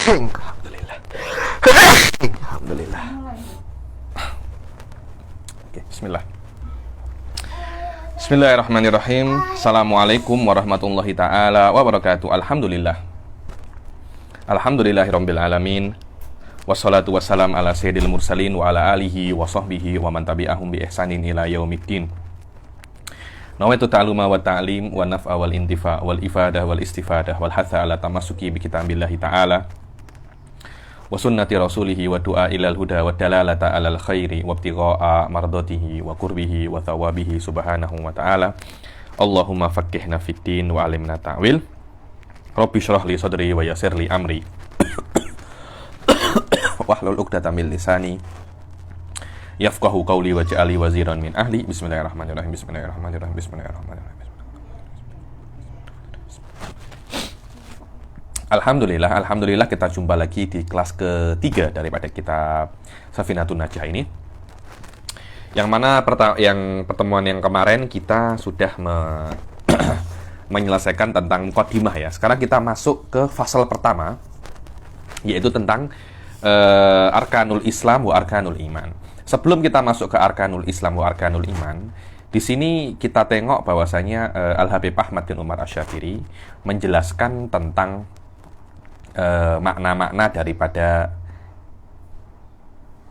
Alhamdulillah. Alhamdulillah. Oke, bismillah. Bismillahirrahmanirrahim. Assalamualaikum warahmatullahi taala wabarakatuh. Alhamdulillah. Alhamdulillahirabbil alamin. Wassalatu wassalam ala sayyidil mursalin wa ala alihi wa sahbihi wa man tabi'ahum bi ihsanin ila yaumiddin. Nawaitu ta'aluma wa ta'lim wa naf'a wal intifa' wal ifadah wal istifadah wal hatha ala tamassuki bi kitabillahi ta'ala wa sunnati rasulihi wa du'a ilal huda wa dalalata alal khairi wa ibtigha'a mardatihi wa qurbihi wa thawabihi subhanahu wa ta'ala. Allahumma faqqihna fid din wa 'allimna ta'wil. Rabbi shrah li sadri wa yassir li amri wahlul 'uqdatam min lisani yafqahu qawli waj'alni waziran min ahli. Bismillahirrahmanirrahim. Bismillahirrahmanirrahim. Bismillahirrahmanirrahim. Alhamdulillah kita jumpa lagi di kelas ketiga daripada kitab Safinatun Najah ini. Yang mana pertemuan yang kemarin kita sudah menyelesaikan tentang muqaddimah ya. Sekarang kita masuk ke fasal pertama, yaitu tentang arkanul Islam wa arkanul iman. Sebelum kita masuk ke arkanul Islam wa arkanul iman, di sini kita tengok bahwasanya Al-Habib Ahmad bin Umar Asy-Syafiri menjelaskan tentang makna-makna daripada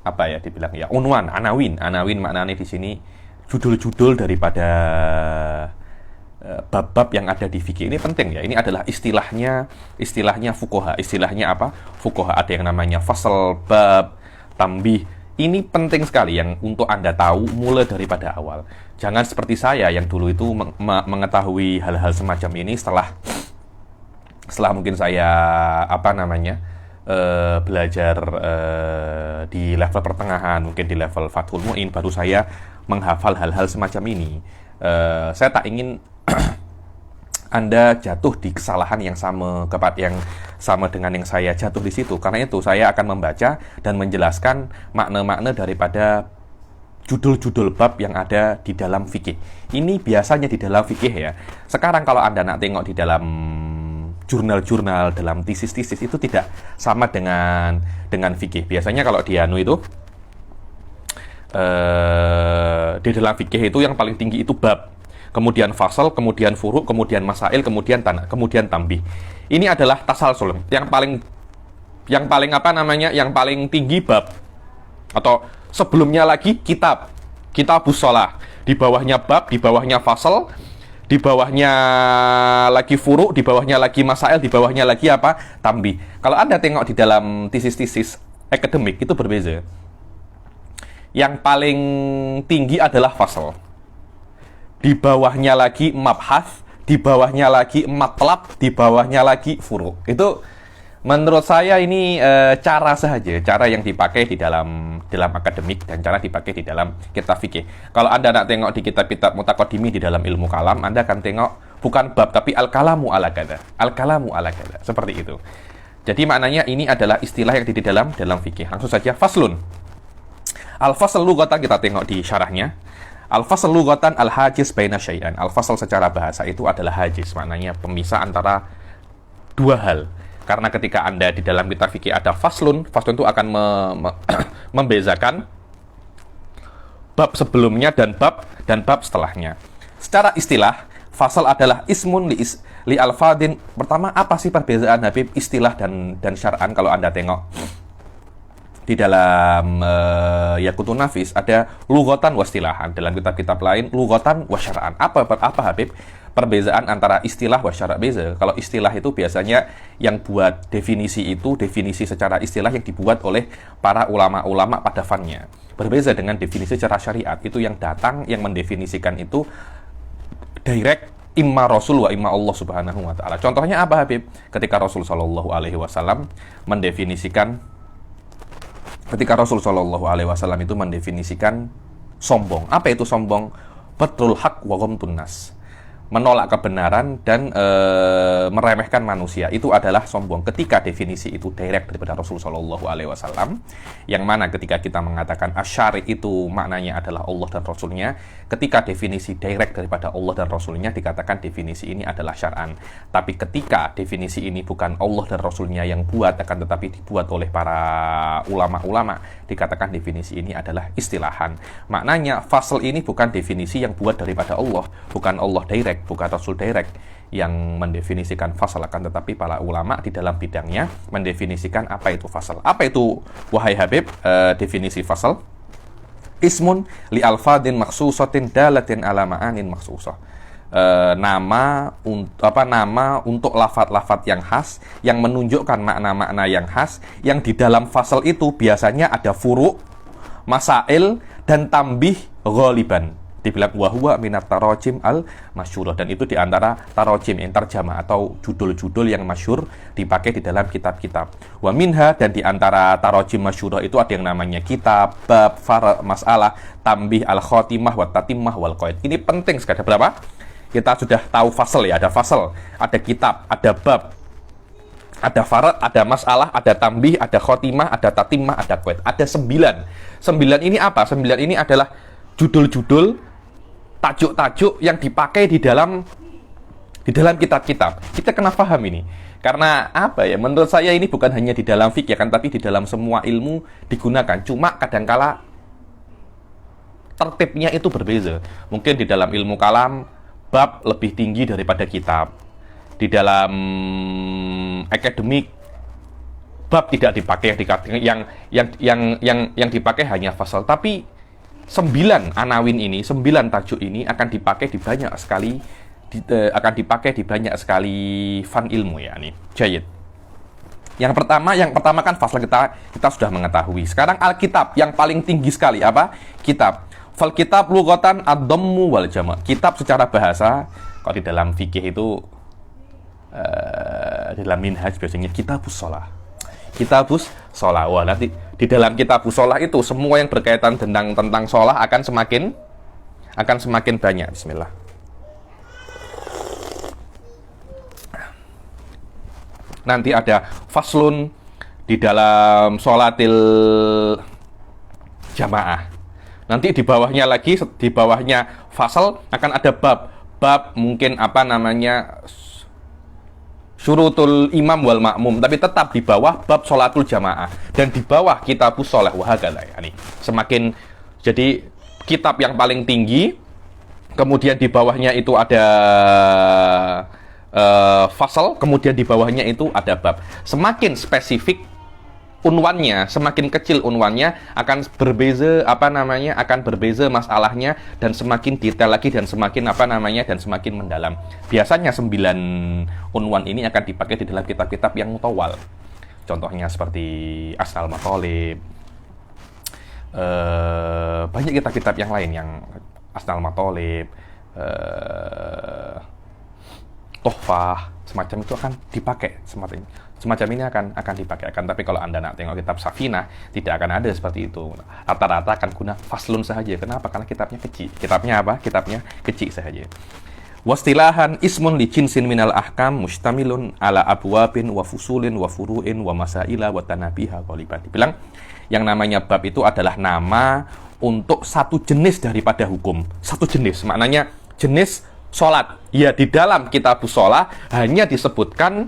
apa ya dibilang ya unwan, anawin maknanya di sini judul-judul daripada bab-bab yang ada di fikih. Ini penting ya. Ini adalah istilahnya fuqaha. Istilahnya apa? Fuqaha. Ada yang namanya fasal, bab, tambih. Ini penting sekali yang untuk Anda tahu mulai daripada awal. Jangan seperti saya yang dulu itu mengetahui hal-hal semacam ini setelah mungkin saya belajar di level pertengahan, mungkin di level Fathul Mu'in, baru saya menghafal hal-hal semacam ini. Saya tak ingin Anda jatuh di kesalahan yang sama dengan yang saya jatuh di situ. Karena itu saya akan membaca dan menjelaskan makna-makna daripada judul-judul bab yang ada di dalam fikih. Ini biasanya di dalam fikih ya. Sekarang kalau Anda nak tengok di dalam jurnal-jurnal, dalam tesis-tesis itu tidak sama dengan fikih. Biasanya kalau di anu itu di dalam fikih itu yang paling tinggi itu bab, kemudian fasal, kemudian furu', kemudian masail, kemudian tambih. Ini adalah tasalsul. Yang paling tinggi bab, atau sebelumnya lagi kitabus shalah, di bawahnya bab, di bawahnya fasal, di bawahnya lagi furu', di bawahnya lagi masail, di bawahnya lagi tambih. Kalau Anda tengok di dalam tesis-tesis akademik itu berbeza. Yang paling tinggi adalah fasal. Di bawahnya lagi mabhath, di bawahnya lagi matlab, di bawahnya lagi furu'. Itu menurut saya ini cara yang dipakai di dalam akademik dan cara dipakai di dalam kitab fikih. Kalau Anda nak tengok di kitab-kitab mutaqaddimi di dalam ilmu kalam, Anda akan tengok bukan bab tapi al-kalamu ala kada. Al-kalamu ala kada. Seperti itu. Jadi maknanya ini adalah istilah yang di dalam fikih. Langsung saja faslun. Al-fasl lughatan kita tengok di syarahnya. Al-fasl lughatan al-hajiz baina syai'an. Al-fasl secara bahasa itu adalah hajiz, maknanya pemisah antara dua hal. Karena ketika Anda di dalam kitab fikih ada faslun itu akan membezakan bab sebelumnya dan bab setelahnya. Secara istilah, fasal adalah ismun li alfadin. Pertama, apa sih perbedaan Habib istilah dan syar'an? Kalau Anda tengok di dalam Yaqutun Nafis ada lughatan wa istilahan. Dalam kitab-kitab lain lughatan wa syar'an. Apa Habib? Perbezaan antara istilah wa syara' beza. Kalau istilah itu biasanya yang buat definisi secara istilah yang dibuat oleh para ulama-ulama pada fannya. Berbeza dengan definisi secara syariat. Itu yang datang, yang mendefinisikan itu direct imma Rasul wa imma Allah Subhanahu wa taala. Contohnya apa Habib? Ketika Rasul sallallahu alaihi wasallam mendefinisikan itu mendefinisikan sombong. Apa itu sombong? Batrul haq wa ghamtun nas. menolak kebenaran dan meremehkan manusia. Itu adalah sombong. Ketika definisi itu direct daripada Rasulullah SAW, yang mana ketika kita mengatakan asyari itu maknanya adalah Allah dan Rasulnya, ketika definisi direct daripada Allah dan Rasulnya dikatakan definisi ini adalah syar'an. Tapi ketika definisi ini bukan Allah dan Rasulnya yang buat, akan tetapi dibuat oleh para ulama-ulama, dikatakan definisi ini adalah istilahan. Maknanya fasl ini bukan definisi yang buat daripada Allah, bukan Allah direct, bukan Rasul direct yang mendefinisikan fasal, akan tetapi para ulama di dalam bidangnya mendefinisikan apa itu fasal. Apa itu, wahai Habib, definisi fasal? Ismun li alfadin maksusatin dalatin ala ma'anin maksusah. Nama untuk lafat-lafat yang khas, yang menunjukkan makna-makna yang khas, yang di dalam fasal itu biasanya ada furu', masail, dan tambih ghaliban. Dibilang wahwa minat tarojim al-masyurah, dan itu diantara tarojim yang terjemah atau judul-judul yang masyhur dipakai di dalam kitab-kitab. Wa minha, dan diantara tarojim masyurah itu ada yang namanya kitab, bab, far, masalah, tambih, al-khotimah, wa tatimah, wal qaid. Ini penting sekali. Ada berapa? Kita sudah tahu fasal ya, ada fasal, ada kitab, ada bab, ada farat, ada masalah, ada tambih, ada khotimah, ada tatimah, ada qaid. Ada 9. 9 ini apa? 9 ini adalah judul-judul, tajuk-tajuk yang dipakai di dalam kitab-kitab. Kita kena paham ini. Karena apa ya? Menurut saya ini bukan hanya di dalam fikih kan, tapi di dalam semua ilmu digunakan. Cuma kadangkala tertibnya itu berbeza. Mungkin di dalam ilmu kalam bab lebih tinggi daripada kitab. Di dalam akademik bab tidak dipakai, yang dipakai hanya fasal. Tapi 9 anawin ini, 9 tajuk ini akan dipakai di banyak sekali fan ilmu ya nih. Jayid. Yang pertama kan fasal kita sudah mengetahui. Sekarang Alkitab yang paling tinggi sekali apa? Kitab. Fal kitab lughatan ad-dhammu wal jama'. Kitab secara bahasa, kalau di dalam fikih itu di dalam minhaj biasanya kitabus shalah. Kitabus shalah. Wah, nanti di dalam kitabus shalah itu semua yang berkaitan tentang shalah akan semakin banyak. Bismillah. Nanti ada faslun di dalam sholatil jamaah. Nanti di bawahnya fasal akan ada bab. Bab mungkin syurutul imam wal makmum, tapi tetap di bawah bab sholatul jamaah, dan di bawah kitabus shalah wahakala ya nih. Semakin jadi kitab yang paling tinggi, kemudian di bawahnya itu ada fasal, kemudian di bawahnya itu ada bab. Semakin spesifik unwannya, semakin kecil unwannya, akan berbeza akan berbeza masalahnya, dan semakin detail lagi, dan semakin semakin mendalam. Biasanya 9 unwan ini akan dipakai di dalam kitab-kitab yang mutawal. Contohnya seperti Asnal Mathalib. Banyak kitab-kitab yang lain yang Asnal Mathalib, Tuhfah, semacam itu akan dipakai, semacam ini akan dipakai. Tapi kalau Anda nak tengok kitab Safinah, tidak akan ada seperti itu. Rata-rata akan guna faslun saja. Kenapa? Karena kitabnya kecil. Kitabnya kecil saja. Wastilahan ismun li jinsin minal ahkam mustamilun ala abwabin wa fusulin wa furu'in wa masaila wa tanabiha ghaliban. Dibilang yang namanya bab itu adalah nama untuk satu jenis daripada hukum. Satu jenis, maknanya jenis sholat. Ya, di dalam kitabus shalah hanya disebutkan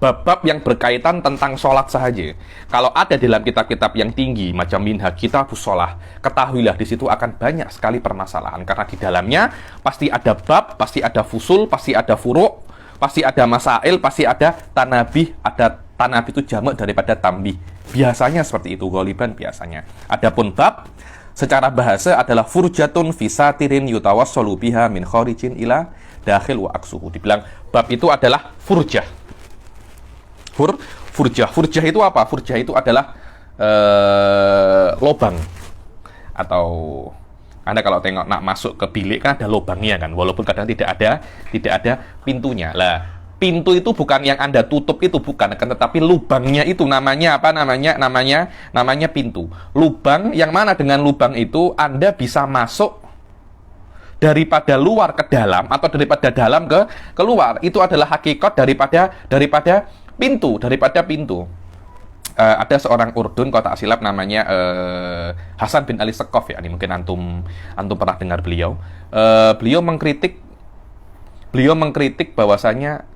bab-bab yang berkaitan tentang sholat saja. Kalau ada dalam kitab-kitab yang tinggi macam Minhaj Kitabus Shalah, ketahuilah di situ akan banyak sekali permasalahan, karena di dalamnya pasti ada bab, pasti ada fusul, pasti ada furu', pasti ada masail, pasti ada tanabih. Ada tanabih itu jamak daripada tambih. Biasanya seperti itu, ghaliban biasanya. Adapun bab secara bahasa adalah furjatun fi satirin yutawassalu biha min kharijin ila dakhil wa aksuhu. Dibilang bab itu adalah furjah. Furjah itu apa? Furjah itu adalah lobang. Atau Anda kalau tengok nak masuk ke bilik kan ada lobangnya kan, walaupun kadang tidak ada pintunya. Lah, pintu itu bukan yang Anda tutup, itu bukan, akan tetapi lubangnya itu namanya apa? Namanya pintu. Lubang yang mana dengan lubang itu Anda bisa masuk daripada luar ke dalam atau daripada dalam ke keluar. Itu adalah hakikat daripada pintu. Ada seorang Urdun, kalau tak silap namanya Hasan bin Ali Sekov ya. Ini mungkin antum pernah dengar beliau. Beliau mengkritik bahwasanya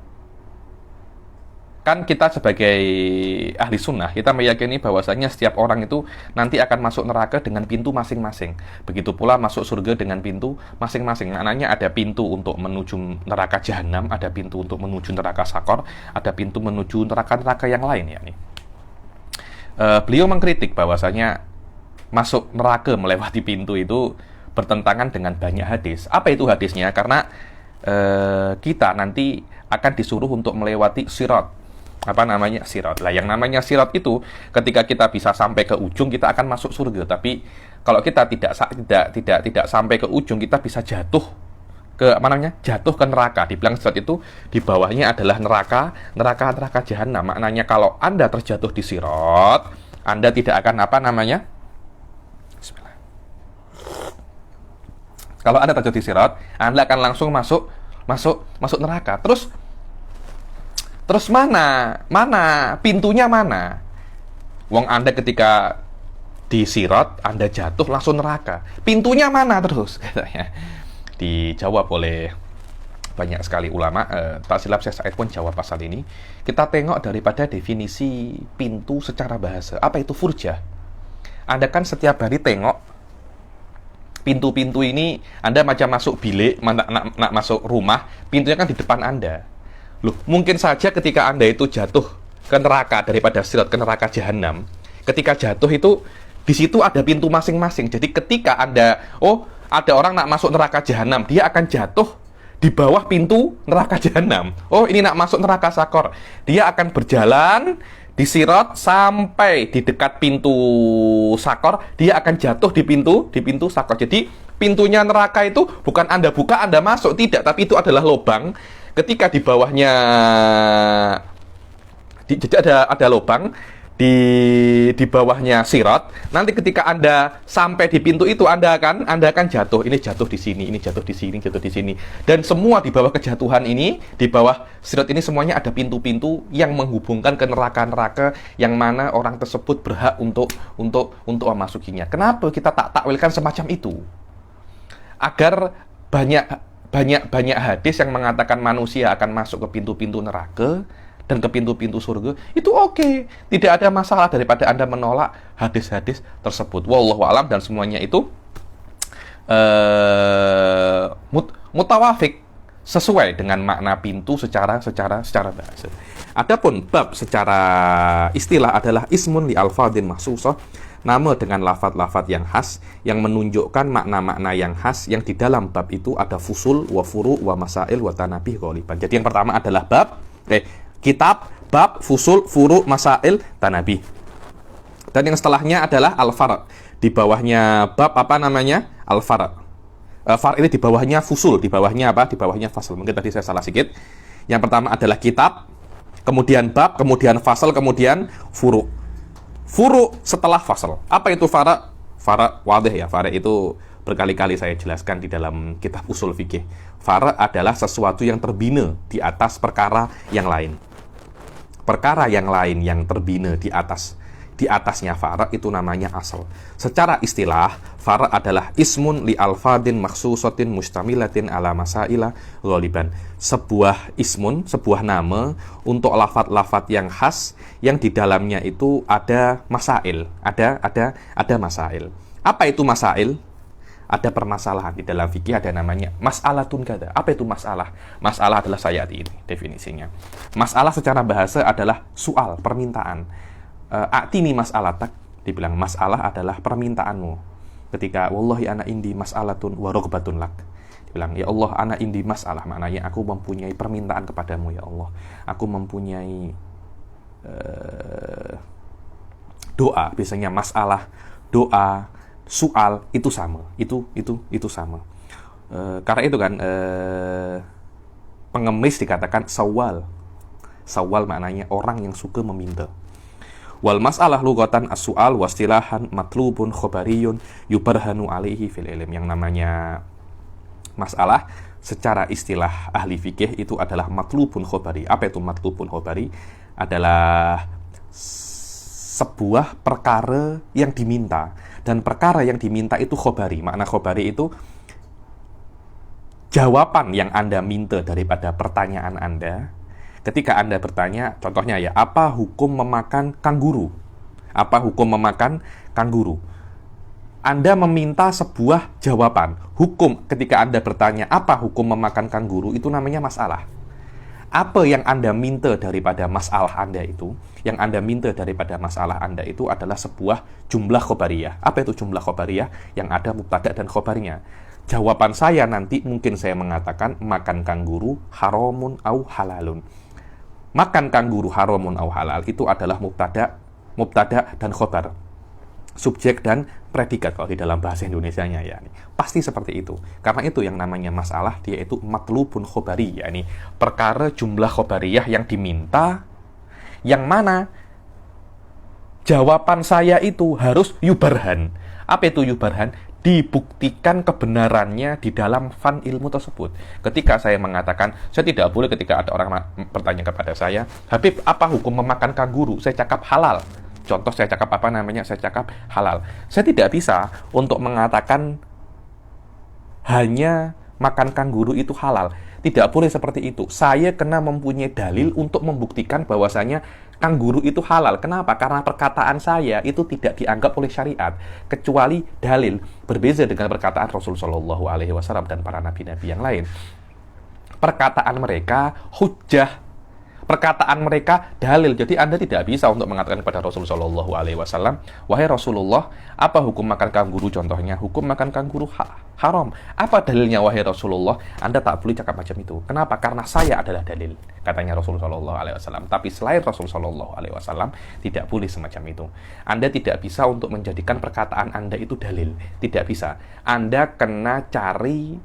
kan kita sebagai ahli sunnah, kita meyakini bahwasanya setiap orang itu nanti akan masuk neraka dengan pintu masing-masing. Begitu pula masuk surga dengan pintu masing-masing. Maknanya ada pintu untuk menuju neraka jahanam, ada pintu untuk menuju neraka sakor, ada pintu menuju neraka-neraka yang lain ya nih. Beliau mengkritik bahwasanya masuk neraka melewati pintu itu bertentangan dengan banyak hadis. Apa itu hadisnya? Karena kita nanti akan disuruh untuk melewati sirat. Sirat. Lah, yang namanya sirat itu ketika kita bisa sampai ke ujung kita akan masuk surga. Tapi kalau kita tidak sampai ke ujung, kita bisa jatuh ke jatuh ke neraka. Dibilang sirat itu di bawahnya adalah neraka jahanam. Maknanya kalau Anda terjatuh di sirat, Anda tidak akan Bismillah. Kalau Anda terjatuh di sirat, Anda akan langsung masuk neraka. Terus mana pintunya mana? Wong Anda ketika di sirat, Anda jatuh langsung neraka. Pintunya mana terus? Katanya. Dijawab oleh banyak sekali ulama. Tak silap Syekh Said pun jawab pasal ini. Kita tengok daripada definisi pintu secara bahasa. Apa itu furjah? Anda kan setiap hari tengok pintu-pintu ini, Anda macam masuk bilik, nak masuk rumah, pintunya kan di depan Anda. Loh, mungkin saja ketika Anda itu jatuh ke neraka daripada sirat, ke neraka jahanam, ketika jatuh itu di situ ada pintu masing-masing. Jadi ketika ada orang nak masuk neraka jahanam, dia akan jatuh di bawah pintu neraka jahanam. Oh, ini nak masuk neraka sakor. Dia akan berjalan di sirat sampai di dekat pintu sakor, dia akan jatuh di pintu sakor. Jadi pintunya neraka itu bukan Anda buka, Anda masuk, tidak, tapi itu adalah lubang. Ketika di bawahnya jadi ada lubang di bawahnya sirat. Nanti ketika Anda sampai di pintu itu, Anda akan jatuh. Ini jatuh di sini, ini jatuh di sini, jatuh di sini. Dan semua di bawah kejatuhan ini, di bawah sirat ini semuanya ada pintu-pintu yang menghubungkan ke neraka-neraka yang mana orang tersebut berhak untuk memasukinya. Kenapa kita tak takwilkan semacam itu? Agar banyak hadis yang mengatakan manusia akan masuk ke pintu-pintu neraka dan ke pintu-pintu surga, itu oke. Tidak ada masalah daripada Anda menolak hadis-hadis tersebut. Wallahu a'lam, dan semuanya itu mutawafik, sesuai dengan makna pintu secara bahasa. Adapun bab secara istilah adalah ismun li alfadin mahsusah, nama dengan lafaz-lafaz yang khas yang menunjukkan makna-makna yang khas yang di dalam bab itu ada fusul wa furu wa masail wa tanabih ghaliban. Jadi yang pertama adalah kitab, bab, fusul, furu, masail, tanabih. Dan yang setelahnya adalah al-far'. Di bawahnya bab al-far'. Far' ini di bawahnya fusul, di bawahnya Di bawahnya fasal. Mungkin tadi saya salah sedikit. Yang pertama adalah kitab, kemudian bab, kemudian fasal, kemudian furu'. Furu' setelah fasal. Apa itu far'? Far' wadih ya. Far' itu berkali-kali saya jelaskan di dalam kitab usul fikih. Far' adalah sesuatu yang terbina di atas perkara yang lain. Perkara yang lain yang terbina di atasnya far' itu namanya asal. Secara istilah, far' adalah ismun li alfadin makhsusatin mustamilatin ala masaila ghaliban. Sebuah ismun, sebuah nama untuk lafaz-lafaz yang khas yang di dalamnya itu ada masail, ada masail. Apa itu masail? Ada permasalahan. Di dalam fikih ada namanya mas'alatun kada. Apa itu masalah? Masalah adalah sayati ini definisinya. Masalah secara bahasa adalah soal, permintaan. A'tini mas'alatak, dibilang masalah adalah permintaanmu. Ketika wallahi ana indi mas'alatun wa rugbatun lak, dibilang ya Allah ana indi masalah, maknanya aku mempunyai permintaan kepadamu ya Allah. Aku mempunyai doa, biasanya masalah, doa, soal itu sama, itu sama. Karena itu kan pengemis dikatakan sawal. Sawal maknanya orang yang suka meminta. Wal mas'alah lughatan as-su'al wastilahan matlubun khobariyun yubarhanu alaihi fil ilm. Yang namanya Masalah secara istilah ahli fikih itu adalah matlubun khobari. Apa itu matlubun khobari? Adalah sebuah perkara yang diminta. Dan perkara yang diminta itu khobari. Makna khobari itu jawaban yang Anda minta daripada pertanyaan Anda. Ketika Anda bertanya, contohnya ya, apa hukum memakan kanguru? Apa hukum memakan kanguru? Anda meminta sebuah jawaban. Hukum ketika Anda bertanya, apa hukum memakan kanguru? Itu namanya masalah. Apa yang Anda minta daripada masalah Anda itu, yang Anda minta daripada masalah Anda itu adalah sebuah jumlah khobariyah. Apa itu jumlah khobariyah? Yang ada mubtada dan khobarnya. Jawaban saya nanti mungkin saya mengatakan, makan kanguru haramun au halalun. Makan kanguru haramun au halal itu adalah mubtada dan khobar. Subjek dan predikat kalau di dalam bahasa Indonesianya ya. Pasti seperti itu. Karena itu yang namanya masalah, dia itu matlubun khobari, yakni perkara jumlah khobariyah yang diminta, yang mana jawaban saya itu harus yubarhan. Apa itu yubarhan? Dibuktikan kebenarannya di dalam fan ilmu tersebut. Ketika saya mengatakan, saya tidak boleh ketika ada orang bertanya kepada saya, Habib, apa hukum memakan kanguru? Saya cakap halal. Contoh saya cakap apa namanya? Saya cakap halal. Saya tidak bisa untuk mengatakan hanya makan kanguru itu halal. Tidak boleh seperti itu. Saya kena mempunyai dalil untuk membuktikan bahwasanya kanguru itu halal. Kenapa? Karena perkataan saya itu tidak dianggap oleh syariat kecuali dalil. Berbeza dengan perkataan Rasul Shallallahu Alaihi Wasallam dan para nabi-nabi yang lain. Perkataan mereka hujjah. Perkataan mereka dalil. Jadi Anda tidak bisa untuk mengatakan kepada Rasul Shallallahu Alaihi Wasallam, wahai Rasulullah, apa hukum makan kanguru? Contohnya, hukum makan kanguru haram. Apa dalilnya wahai Rasulullah? Anda tak boleh cakap macam itu. Kenapa? Karena saya adalah dalil, katanya Rasul Shallallahu Alaihi Wasallam. Tapi selain Rasul Shallallahu Alaihi Wasallam, tidak boleh semacam itu. Anda tidak bisa untuk menjadikan perkataan Anda itu dalil. Tidak bisa. Anda kena cari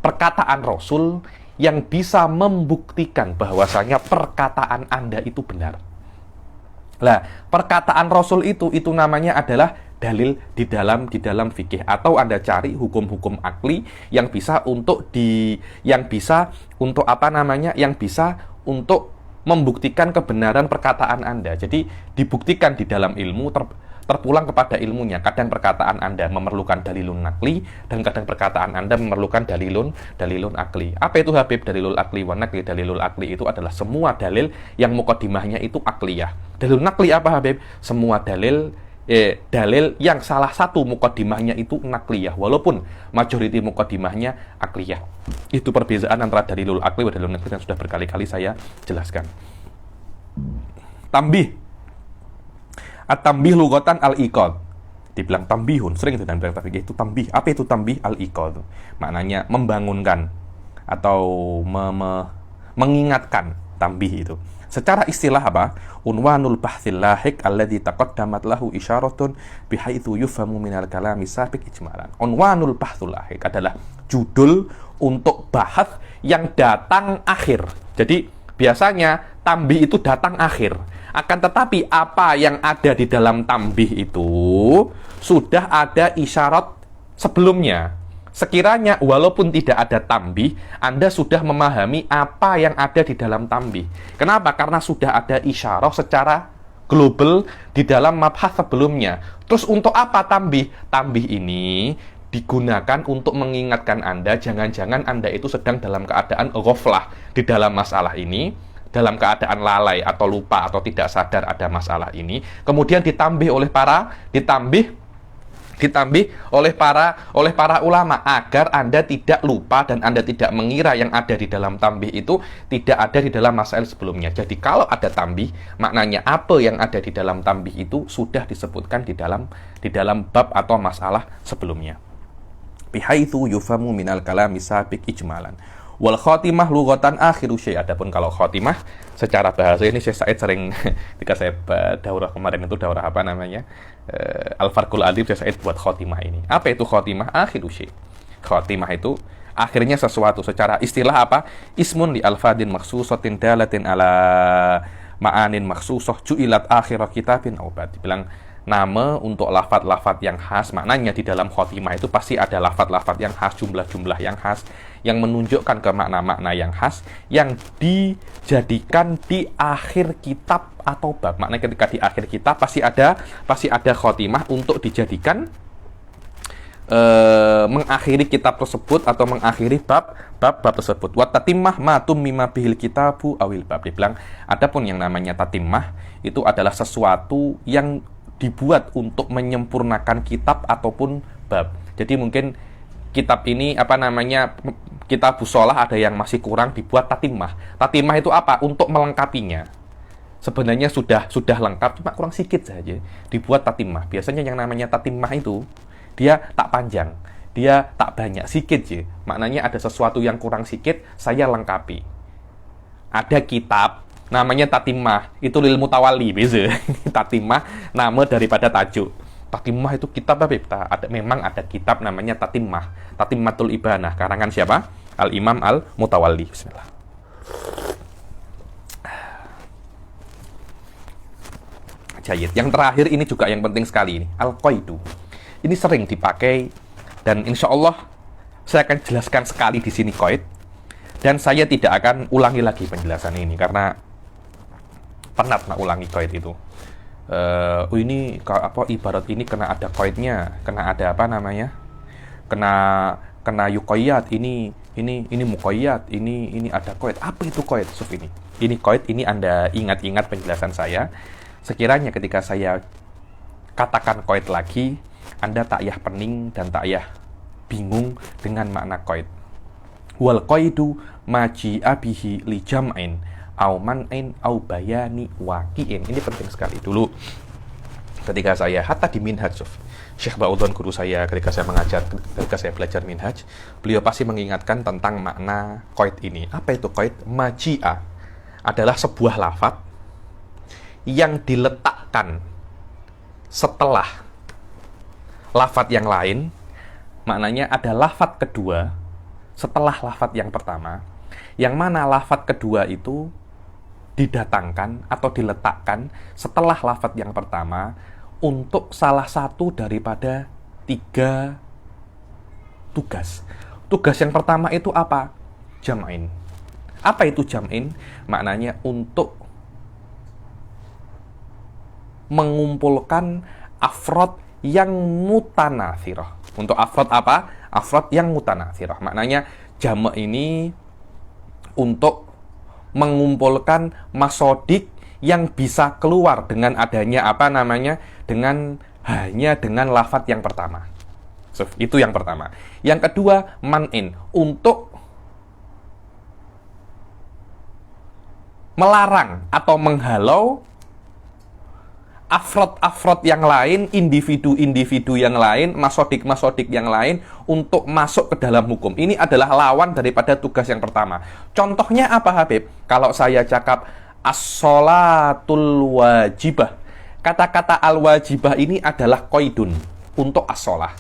perkataan Rasul yang bisa membuktikan bahwasanya perkataan Anda itu benar. Nah, perkataan Rasul itu namanya adalah dalil di dalam fikih, atau Anda cari hukum-hukum akli yang bisa untuk membuktikan kebenaran perkataan Anda. Jadi dibuktikan di dalam ilmu, terpulang kepada ilmunya. Kadang perkataan Anda memerlukan dalilun nakli, dan kadang perkataan Anda memerlukan dalilun akli. Apa itu Habib? Dalilul akli wa nakli. Dalilul akli itu adalah semua dalil yang muqaddimahnya itu akliyah. Dalilun nakli apa Habib? Semua dalil yang salah satu muqaddimahnya itu nakliyah, walaupun majoriti muqaddimahnya akliyah. Itu perbedaan antara dalilul akli dan dalilun nakli yang sudah berkali-kali saya jelaskan. Tambih. At-tambih lugatan al-iqad. Dibilang tambihun, sering itu dan bilang itu tambih. Apa itu tambih al-iqad? Maknanya membangunkan atau mengingatkan, tambih itu. Secara istilah apa? Unwanul bahthil lahik alladzi taqaddamat lahu isyaratun bihaitsu yufhamu minal kalami sabiq ijmalan. Unwanul bahthul lahik adalah judul untuk bahas yang datang akhir. Jadi biasanya tambih itu datang akhir. Akan tetapi apa yang ada di dalam tambih itu sudah ada isyarat sebelumnya. Sekiranya walaupun tidak ada tambih, Anda sudah memahami apa yang ada di dalam tambih. Kenapa? Karena sudah ada isyarat secara global di dalam mabhas sebelumnya. Terus untuk apa tambih? Tambih ini digunakan untuk mengingatkan Anda, jangan-jangan Anda itu sedang dalam keadaan ghaflah di dalam masalah ini, dalam keadaan lalai atau lupa atau tidak sadar ada masalah ini, kemudian ditambih oleh para ulama agar Anda tidak lupa dan Anda tidak mengira yang ada di dalam tambih itu tidak ada di dalam masalah sebelumnya. Jadi kalau ada tambih, maknanya apa yang ada di dalam tambih itu sudah disebutkan di dalam bab atau masalah sebelumnya. Bihaitsu yufamu minal kalami sabiq ijmalan. Wal khotimah lughatan akhiru syai'. Adapun kalau khotimah secara bahasa ini Syekh Said sering ketika saya daurah kemarin itu daurah apa namanya? Al-Farqul Adib, Syekh Said buat khotimah ini. Apa itu khotimah? Akhiru syai'. Khotimah itu akhirnya sesuatu. Secara istilah apa? Ismun li alfadin makhsusatin dalatin ala ma'anin makhsusah ju'ilat akhirah kitabin au ba'd. Dibilang nama untuk lafadz-lafadz yang khas. Maknanya di dalam khotimah itu pasti ada lafadz-lafadz yang khas, jumlah-jumlah yang khas, yang menunjukkan ke makna-makna yang khas, yang dijadikan di akhir kitab atau bab. Maknanya ketika di akhir kitab pasti ada khotimah untuk dijadikan mengakhiri kitab tersebut atau mengakhiri bab tersebut. Wa tatimmah ma tummima bihil kitabu awil bab. Dibilang adapun yang namanya tatimmah itu adalah sesuatu yang dibuat untuk menyempurnakan kitab ataupun bab. Jadi mungkin kitab ini kitab Shalah ada yang masih kurang, dibuat tatimmah. Tatimmah itu apa? Untuk melengkapinya. Sebenarnya sudah lengkap, cuma kurang sedikit saja. Dibuat tatimmah. Biasanya yang namanya tatimmah itu dia tak panjang, dia tak banyak, sedikit je. Maknanya ada sesuatu yang kurang sedikit, saya lengkapi. Ada kitab, namanya tatimmah, itu lil mutawali, beza. Tatimmah, nama daripada tajuk. Tatimmah itu kitab memang ada kitab namanya tatimmah. Tatimmatul Ibanah, karangan siapa? Al-Imam Al-Mutawalli. Bismillah. Jayid. Yang terakhir ini juga yang penting sekali ini, Al-Qaidu. Ini sering dipakai dan insya Allah saya akan jelaskan sekali di sini qaid, dan saya tidak akan ulangi lagi penjelasan ini karena penat nak ulangi qaid itu. Ini ibarat ini kena ada qaidnya, kena ada kena yuqayyad, ini muqayyad, ini ada qaid. Apa itu qaid? Ini qaid, ini Anda ingat-ingat penjelasan saya. Sekiranya ketika saya katakan qaid lagi, Anda tak yah pening dan tak yah bingung dengan makna qaid. Wal qaidu maji'a bihi li jam'in au man'in au bayani waqi'in. Ini penting sekali. Dulu ketika saya hatta di Minhaj, Syekh Ba'udhan guru saya ketika saya belajar Minhaj, beliau pasti mengingatkan tentang makna qaid ini. Apa itu qaid? Maji'a adalah sebuah lafadz yang diletakkan setelah lafadz yang lain. Maknanya ada lafadz kedua setelah lafadz yang pertama, yang mana lafadz kedua itu didatangkan atau diletakkan setelah lafadz yang pertama untuk salah satu daripada 3 tugas. Tugas yang pertama itu apa? Jam'in. Apa itu jam'in? Maknanya untuk mengumpulkan afrod yang mutanatsirah. Untuk afrod apa? Afrod yang mutanatsirah. Maknanya jamak ini untuk mengumpulkan masodik yang bisa keluar dengan adanya dengan lafadz yang pertama. Itu yang pertama. Yang kedua, man'in, untuk melarang atau menghalau afrod yang lain, individu yang lain, masodik yang lain untuk masuk ke dalam hukum. Ini adalah lawan daripada tugas yang pertama. Contohnya apa, Habib? Kalau saya cakap as-sholatul wajibah, kata-kata al-wajibah ini adalah qaidun untuk as-sholah.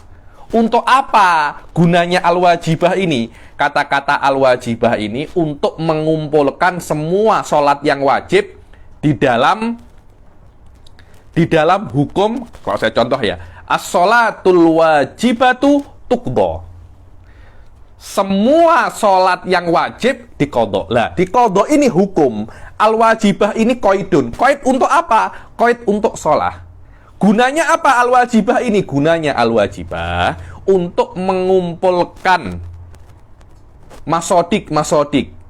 Untuk apa gunanya al-wajibah ini? Kata-kata al-wajibah ini untuk mengumpulkan semua sholat yang wajib di dalam hukum. Kalau saya contoh ya, as-sholatul wajibatu tuqdo. Semua sholat yang wajib diqodho. Lah, diqodho ini hukum. Al-wajibah ini qaidun. Qaid untuk apa? Qaid untuk sholat. Gunanya apa al-wajibah ini? Gunanya al-wajibah untuk mengumpulkan masodik,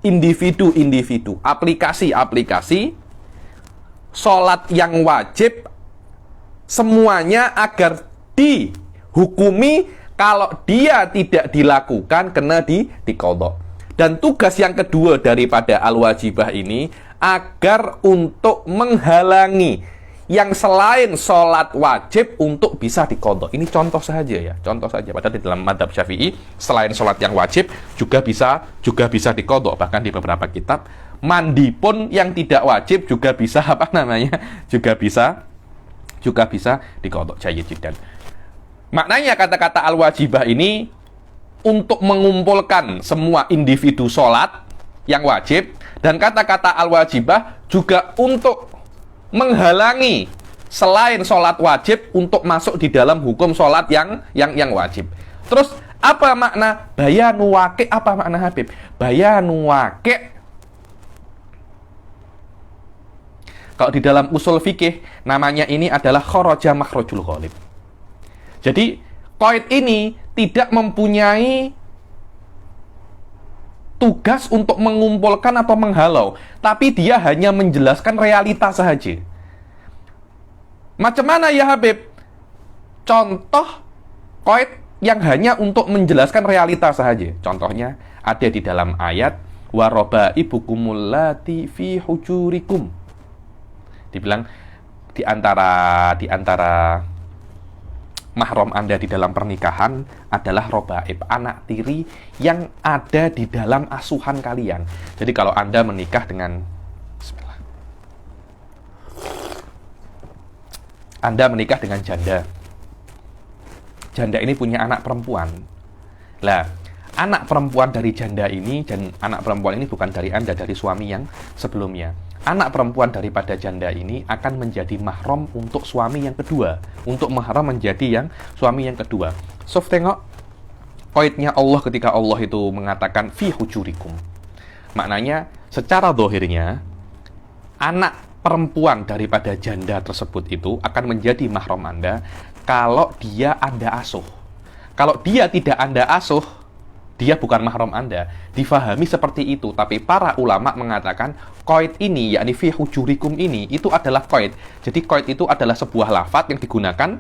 individu, aplikasi, sholat yang wajib semuanya agar dihukumi, kalau dia tidak dilakukan kena diqodho. Dan tugas yang kedua daripada al-wajibah ini agar untuk menghalangi yang selain sholat wajib untuk bisa diqodho. Ini contoh saja ya, contoh saja. Padahal di dalam madzhab Syafi'i selain sholat yang wajib juga bisa diqodho. Bahkan di beberapa kitab, mandi pun yang tidak wajib juga bisa juga bisa diqodho. Jayyid jiddan. Maknanya kata-kata al-wajibah ini untuk mengumpulkan semua individu sholat yang wajib, dan kata-kata al-wajibah juga untuk menghalangi selain sholat wajib untuk masuk di dalam hukum sholat yang wajib. Terus apa makna bayanu waqi'? Apa makna Habib? Bayanu waqi', kalau di dalam usul fikih namanya ini adalah kharaja makhrajul ghalib. Jadi qaid ini tidak mempunyai tugas untuk mengumpulkan atau menghalau, tapi dia hanya menjelaskan realita saja. Macam mana ya Habib? Contoh qaid yang hanya untuk menjelaskan realita saja. Contohnya ada di dalam ayat wa rabaibukumul lati fi hujurikum. Dibilang di antara mahram Anda di dalam pernikahan adalah robaib, anak tiri yang ada di dalam asuhan kalian. Jadi kalau Anda menikah dengan Bismillah, Anda menikah dengan janda. Janda ini punya anak perempuan. Lah, anak perempuan dari janda ini, dan anak perempuan ini bukan dari Anda, dari suami yang sebelumnya. Anak perempuan daripada janda ini akan menjadi mahram untuk suami yang kedua, untuk mahram menjadi yang suami yang kedua. Sof, tengok qaidnya Allah ketika Allah itu mengatakan fi hujurikum. Maknanya secara zahirnya anak perempuan daripada janda tersebut itu akan menjadi mahram Anda kalau dia Anda asuh. Kalau dia tidak Anda asuh, dia bukan mahram Anda. Difahami seperti itu, tapi para ulama mengatakan qaid ini, yakni fi hujurikum ini, itu adalah qaid. Jadi qaid itu adalah sebuah lafadz yang digunakan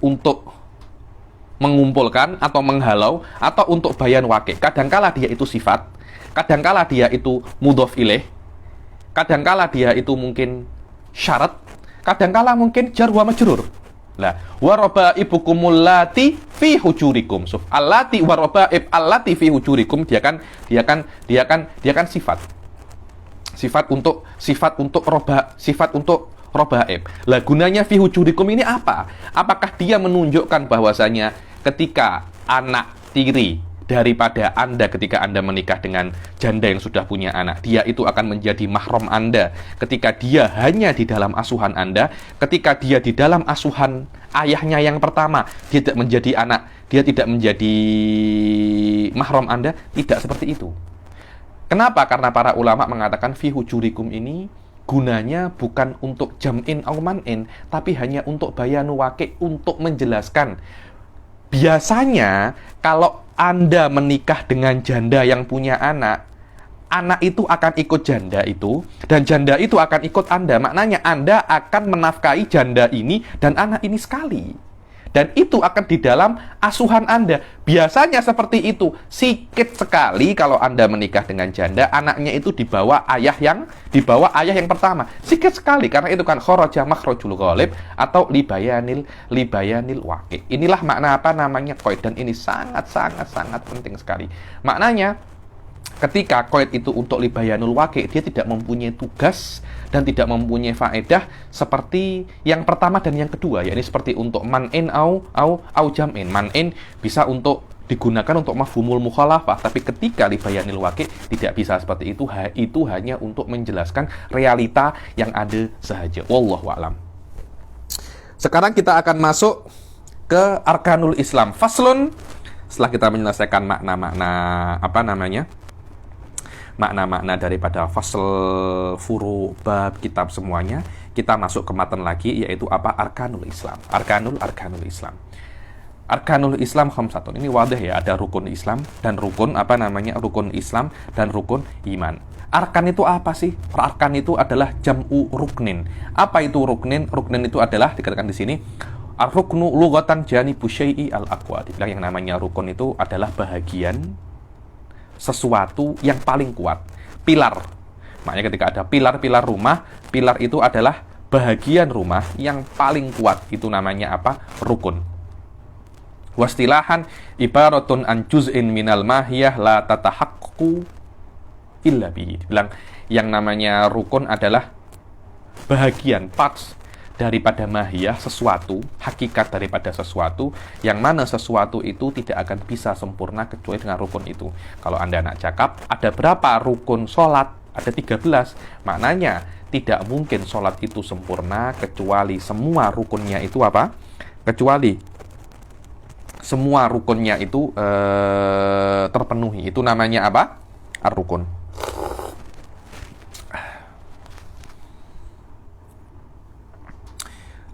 untuk mengumpulkan atau menghalau atau untuk bayan waqi'. Kadangkala dia itu sifat, kadangkala dia itu mudhof ilaih, kadangkala dia itu mungkin syarat, kadangkala mungkin jar wa majrur. Lah, wa rabaibukumul lati fi hujurikum. So, allati wa rabaib allati fi hujurikum, dia kan sifat. Sifat untuk robaib. Lah, gunanya fi hujurikum ini apa? Apakah dia menunjukkan bahwasanya ketika anak tiri daripada Anda ketika Anda menikah dengan janda yang sudah punya anak, dia itu akan menjadi mahram Anda ketika dia hanya di dalam asuhan Anda, ketika dia di dalam asuhan ayahnya yang pertama, dia tidak menjadi anak, dia tidak menjadi mahram Anda? Tidak seperti itu. Kenapa? Karena para ulama mengatakan fi hujurikum ini gunanya bukan untuk jam'in au man'in, tapi hanya untuk bayanu waqi', untuk menjelaskan. Biasanya kalau Anda menikah dengan janda yang punya anak, anak itu akan ikut janda itu, dan janda itu akan ikut Anda. Maknanya Anda akan menafkahi janda ini dan anak ini sekali. Dan itu akan di dalam asuhan Anda. Biasanya seperti itu. Sikit sekali kalau Anda menikah dengan janda, anaknya itu di bawah ayah yang pertama. Sikit sekali, karena itu kan kharaja makhrajul ghalib atau libayanil waqi'. Inilah makna apa namanya qaid, dan ini sangat penting sekali. Maknanya ketika qaid itu untuk libayanul waqi', dia tidak mempunyai tugas dan tidak mempunyai faedah seperti yang pertama dan yang kedua, yakni seperti untuk man'in au jam'in. Man'in bisa untuk digunakan untuk mafhumul mukhalafah, tapi ketika libayanil waqi' tidak bisa seperti itu. Itu hanya untuk menjelaskan realita yang ada sahaja. Wallahu a'lam. Sekarang kita akan masuk ke arkanul Islam. Faslun, setelah kita menyelesaikan makna-makna daripada fasl, furu, bab, kitab semuanya, kita masuk ke matan lagi, yaitu apa? Arkanul Islam. Arkanul Islam. Arkanul Islam khamsatun. Ini wadah ya, ada rukun Islam dan rukun rukun Islam dan rukun iman. Arkan itu apa sih? Arkan itu adalah jam'u ruknin. Apa itu ruknin? Ruknin itu adalah, dikatakan di sini, ar-ruknu lughatan janibu syai'i al-aqwa. Dibilang yang namanya rukun itu adalah bahagian sesuatu yang paling kuat, pilar. Makanya ketika ada pilar rumah, pilar itu adalah bahagian rumah yang paling kuat. Itu namanya apa? Rukun. Wastilahan ibaratun an juz'in minal mahiyah la tatahaqqu illa bihi. Dibilang yang namanya rukun adalah bahagian, parts daripada mahiyah, sesuatu, hakikat daripada sesuatu, yang mana sesuatu itu tidak akan bisa sempurna kecuali dengan rukun itu. Kalau Anda nak cakap, ada berapa rukun sholat? Ada 13. Maknanya tidak mungkin sholat itu sempurna kecuali semua rukunnya itu apa? Kecuali semua rukunnya itu terpenuhi. Itu namanya apa? Ar-rukun.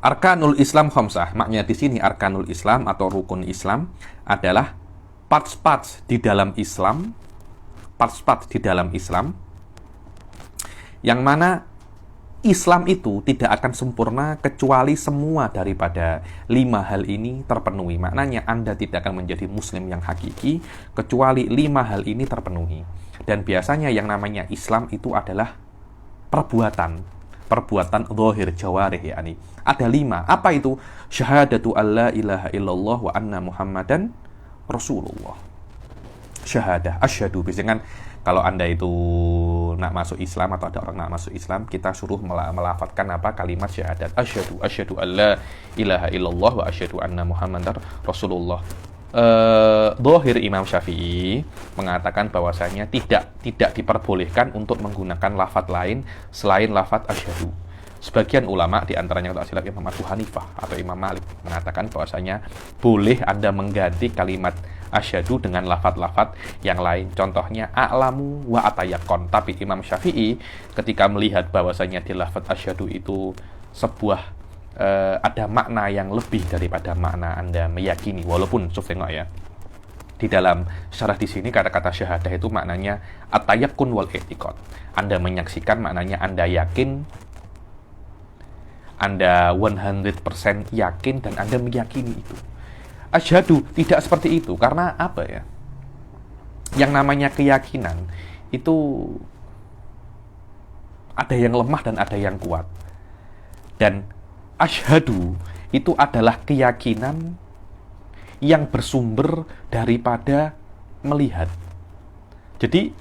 Arkanul Islam khamsah. Maknanya di sini arkanul Islam atau rukun Islam adalah parts-parts di dalam Islam, parts-parts di dalam Islam, yang mana Islam itu tidak akan sempurna kecuali semua daripada 5 hal ini terpenuhi. Maknanya Anda tidak akan menjadi Muslim yang hakiki kecuali 5 hal ini terpenuhi. Dan biasanya yang namanya Islam itu adalah perbuatan zahir jawarih, yakni ada 5. Apa itu? Syahadatu alla ilaha illallah wa anna muhammadan rasulullah. Syahadah, asyhadu. Biasanya kan kalau Anda itu nak masuk Islam atau ada orang nak masuk Islam, kita suruh melafadzkan apa? Kalimat syahadat. Asyhadu alla ilaha illallah wa asyhadu anna muhammadar rasulullah. Zahir Imam Syafi'i mengatakan bahwasanya tidak diperbolehkan untuk menggunakan lafadz lain selain lafadz asyhadu. Sebagian ulama di antaranya tak silap Imam Abu Hanifah atau Imam Malik mengatakan bahwasanya boleh Anda mengganti kalimat asyhadu dengan lafadz-lafadz yang lain. Contohnya a'lamu wa atayakon. Tapi Imam Syafi'i ketika melihat bahwasanya di lafadz asyhadu itu sebuah ada makna yang lebih daripada makna Anda meyakini. Walaupun tengok ya, di dalam syarah di sini kata-kata syahadah itu maknanya atayakun wal i'tiqad. Anda menyaksikan, maknanya Anda yakin, Anda 100% yakin dan Anda meyakini itu. Asyhadu tidak seperti itu. Karena apa ya? Yang namanya keyakinan itu ada yang lemah dan ada yang kuat. Dan asyhadu itu adalah keyakinan yang bersumber daripada melihat. Jadi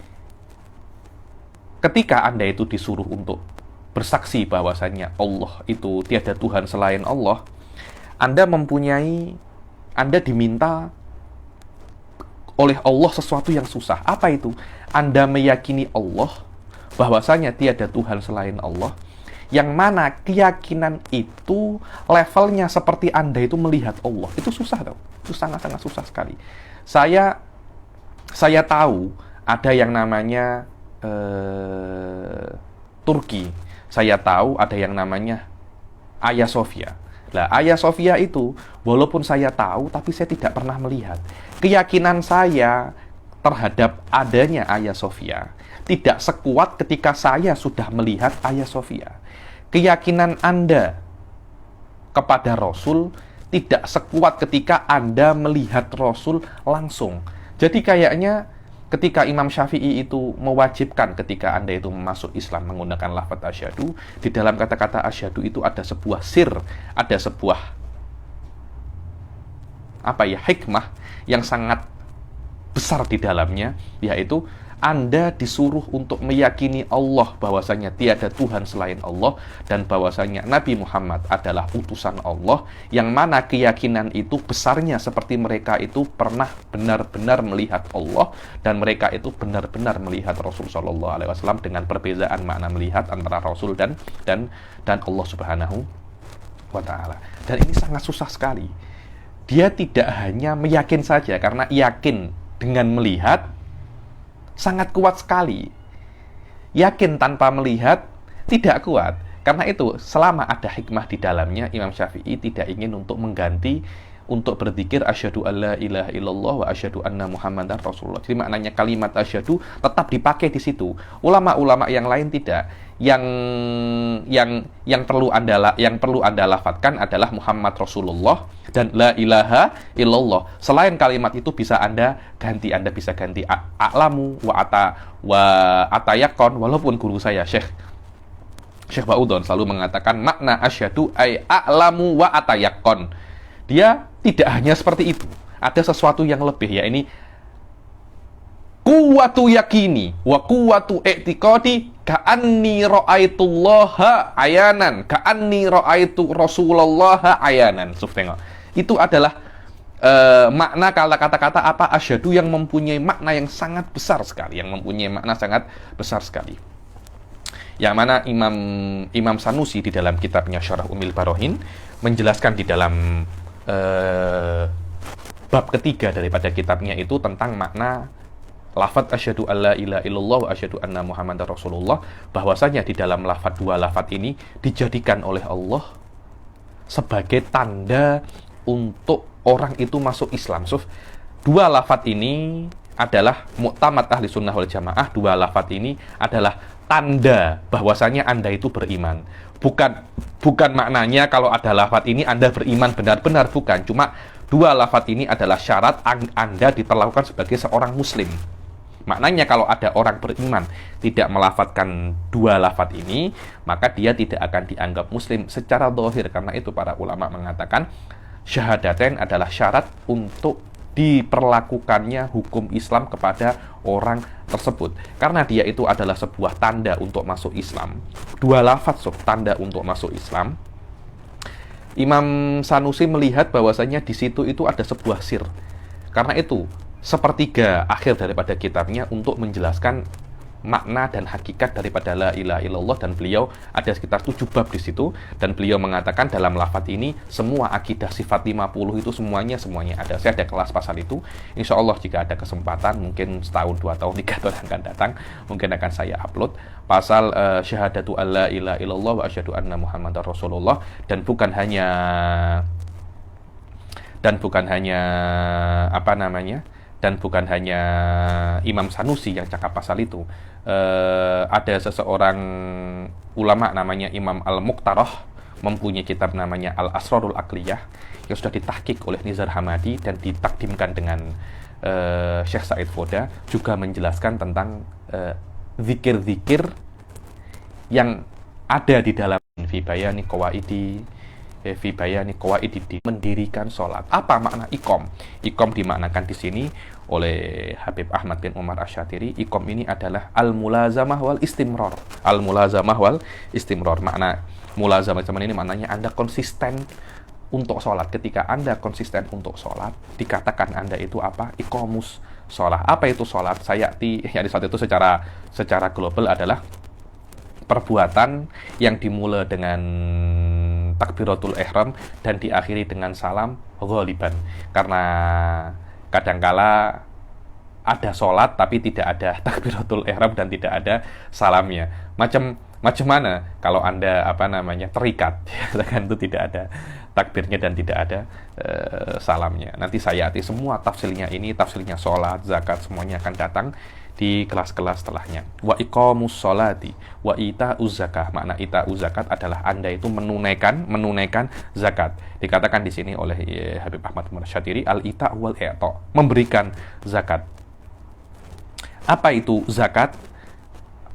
ketika Anda itu disuruh untuk bersaksi bahwasanya Allah itu tiada Tuhan selain Allah, Anda diminta oleh Allah sesuatu yang susah. Apa itu? Anda meyakini Allah, bahwasanya tiada Tuhan selain Allah, yang mana keyakinan itu levelnya seperti Anda itu melihat Allah. Itu susah tau. Itu sangat-sangat susah sekali. Saya tahu ada yang namanya Turki. Saya tahu ada yang namanya Hagia Sophia. Nah, Hagia Sophia itu walaupun saya tahu tapi saya tidak pernah melihat. Keyakinan saya terhadap adanya Hagia Sophia tidak sekuat ketika saya sudah melihat Hagia Sophia. Keyakinan Anda kepada Rasul tidak sekuat ketika Anda melihat Rasul langsung. Jadi kayaknya ketika Imam Syafi'i itu mewajibkan ketika Anda itu masuk Islam menggunakan lafadz asyhadu, di dalam kata-kata asyhadu itu ada sebuah sir, ada sebuah hikmah yang sangat besar di dalamnya, yaitu Anda disuruh untuk meyakini Allah bahwasanya tiada Tuhan selain Allah dan bahwasanya Nabi Muhammad adalah utusan Allah, yang mana keyakinan itu besarnya seperti mereka itu pernah benar-benar melihat Allah dan mereka itu benar-benar melihat Rasul Shallallahu Alaihi Wasallam, dengan perbedaan makna melihat antara Rasul dan Allah Subhanahu wa Ta'ala. Dan ini sangat susah sekali. Dia tidak hanya meyakin saja, karena yakin dengan melihat sangat kuat sekali. Yakin tanpa melihat tidak kuat. Karena itu, selama ada hikmah di dalamnya, Imam Syafi'i tidak ingin untuk mengganti, untuk berzikir asyhadu alla ilaha illallah wa asyhadu anna muhammadar rasulullah. Jadi maknanya kalimat asyhadu tetap dipakai di situ. Ulama-ulama yang lain tidak. Yang perlu Anda lafadzkan adalah Muhammad Rasulullah dan la ilaha illallah. Selain kalimat itu bisa Anda ganti. Anda bisa ganti a'lamu wa atayakon. Walaupun guru saya Syekh Ba'udon selalu mengatakan makna asyhadu ay a'lamu wa atayakon. Dia tidak hanya seperti itu. Ada sesuatu yang lebih, ya ini kuwatu yakini wa kuwatu i'tiqadi ka'anni ra'aitullaha ayanan, ka'anni ra'aitu Rasulullah ayanan. Tengok. Itu adalah makna kata-kata apa asyhadu yang mempunyai makna yang sangat besar sekali, Yang mana Imam Sanusi di dalam kitabnya Syarah Ummil Barohin menjelaskan di dalam bab ketiga daripada kitabnya itu tentang makna lafadz asyhadu alla ilaha illallah wa asyhadu anna muhammadar rasulullah, bahwasanya di dalam dua lafadz ini dijadikan oleh Allah sebagai tanda untuk orang itu masuk Islam. So, dua lafadz ini adalah muktamad ahli sunnah wal jamaah. Dua lafadz ini adalah tanda bahwasanya Anda itu beriman. Bukan maknanya kalau ada lafadz ini Anda beriman benar-benar, bukan. Cuma dua lafadz ini adalah syarat Anda diperlakukan sebagai seorang muslim. Maknanya kalau ada orang beriman tidak melafadzkan dua lafadz ini, maka dia tidak akan dianggap muslim secara zahir. Karena itu para ulama mengatakan syahadatain adalah syarat untuk diperlakukannya hukum Islam kepada orang tersebut, karena dia itu adalah sebuah tanda untuk masuk Islam. Dua lafadz tanda untuk masuk Islam. Imam Sanusi melihat bahwasanya di situ itu ada sebuah sir. Karena itu sepertiga akhir daripada kitabnya untuk menjelaskan makna dan hakikat daripada la ilaha illallah, dan beliau ada sekitar 7 bab di situ, dan beliau mengatakan dalam lafadz ini semua akidah sifat 50 itu semuanya ada. Saya ada kelas pasal itu. Insya Allah jika ada kesempatan, mungkin setahun, 2 tahun, 3 tahun akan datang, mungkin akan saya upload pasal syahadatu alla ilaha illallah wa asyhadu anna muhammadar rasulullah. Dan bukan hanya Imam Sanusi yang cakap pasal itu. Ada seseorang ulama namanya Imam Al-Muqtarah, mempunyai kitab namanya Al-Asrarul Aqliyah yang sudah ditahqiq oleh Nizar Hamadi dan ditakdimkan dengan Syekh Said Foda, juga menjelaskan tentang zikir-zikir yang ada di dalam fi bayani qawaidid mendirikan sholat. Apa makna iqom? Iqom dimaknakan di sini oleh Habib Ahmad bin Umar Asy-Syatiri. Iqom ini adalah al-mulazamah wal istimrar. Al-mulazamah wal istimrar. Makna mulazamah ini maknanya Anda konsisten untuk sholat. Ketika Anda konsisten untuk sholat, dikatakan Anda itu apa? Iqomus sholat. Apa itu sholat? Yang sholat itu secara global adalah perbuatan yang dimulai dengan takbiratul ihram dan diakhiri dengan salam ghaliban. Karena kadangkala ada sholat tapi tidak ada takbiratul ihram dan tidak ada salamnya. Macam mana kalau Anda terikat, kan itu tidak ada takbirnya dan tidak ada salamnya. Nanti saya semua tafsirnya sholat, zakat, semuanya akan datang di kelas-kelas setelahnya. Wa iqamus sholati wa ita'uz zakah. Makna ita'uz zakat adalah Anda itu menunaikan zakat. Dikatakan di sini oleh Habib Ahmad bin Syatiri, al-ita' wal i'ta', memberikan zakat. Apa itu zakat?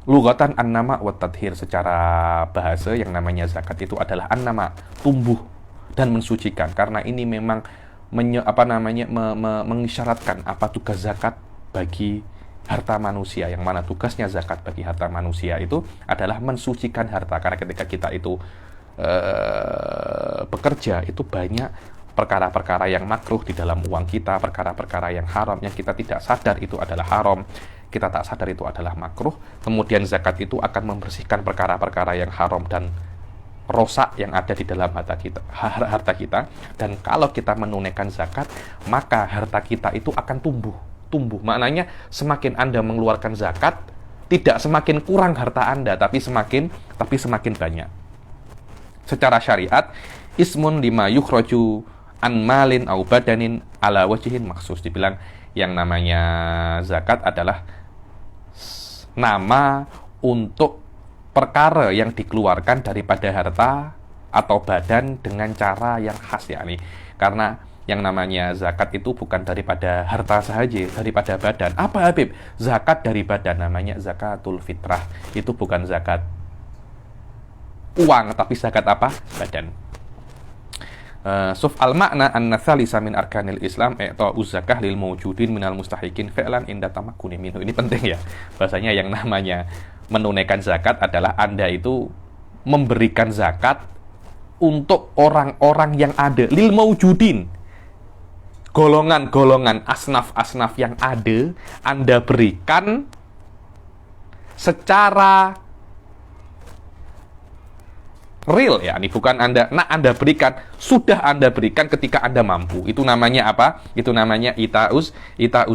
Lughatan an-nama wa tadhir. Secara bahasa yang namanya zakat itu adalah an-nama, tumbuh dan mensucikan. Karena ini memang mengisyaratkan apa tugas zakat bagi harta manusia, yang mana tugasnya zakat bagi harta manusia itu adalah mensucikan harta. Karena ketika kita itu bekerja, itu banyak perkara-perkara yang makruh di dalam uang kita, perkara-perkara yang haram yang kita tidak sadar itu adalah haram, kita tak sadar itu adalah makruh. Kemudian zakat itu akan membersihkan perkara-perkara yang haram dan rosak yang ada di dalam harta kita. Dan kalau kita menunaikan zakat, maka harta kita itu akan tumbuh. Maknanya semakin Anda mengeluarkan zakat, tidak semakin kurang harta Anda, tapi semakin banyak. Secara syariat, ismun lima yukhraju an malin au badanin ala wajhin maksus. Dibilang yang namanya zakat adalah nama untuk perkara yang dikeluarkan daripada harta atau badan dengan cara yang khas, yakni karena yang namanya zakat itu bukan daripada harta saja, daripada badan. Apa Habib? Zakat dari badan, namanya zakatul fitrah. Itu bukan zakat uang, tapi zakat apa? Badan. Suf al-makna anna thalisa min arkanil Islam i'ta'uz zakah lil mawjudin minal mustahiqin fi'lan inda tamakkuni minhu. Ini penting ya. Bahasanya yang namanya menunaikan zakat adalah Anda itu memberikan zakat untuk orang-orang yang ada, lil mawjudin, golongan-golongan, asnaf-asnaf yang ada, Anda berikan secara real ya, ini bukan Anda berikan, sudah Anda berikan ketika Anda mampu. Itu namanya apa? Itu namanya ita'uz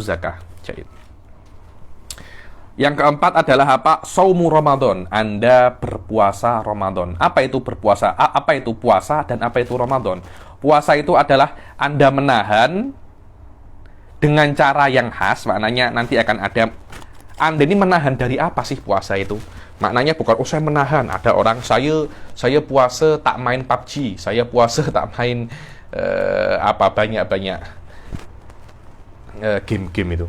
zakah. Jadi, yang keempat adalah apa? Saumu Ramadan. Anda berpuasa Ramadan. Apa itu berpuasa? Apa itu puasa dan apa itu Ramadan? Puasa itu adalah Anda menahan dengan cara yang khas, maknanya nanti akan ada. Anda ini menahan dari apa sih puasa itu? Maknanya bukan, oh saya menahan. Ada orang, saya puasa tak main PUBG, saya puasa tak main banyak-banyak game-game itu.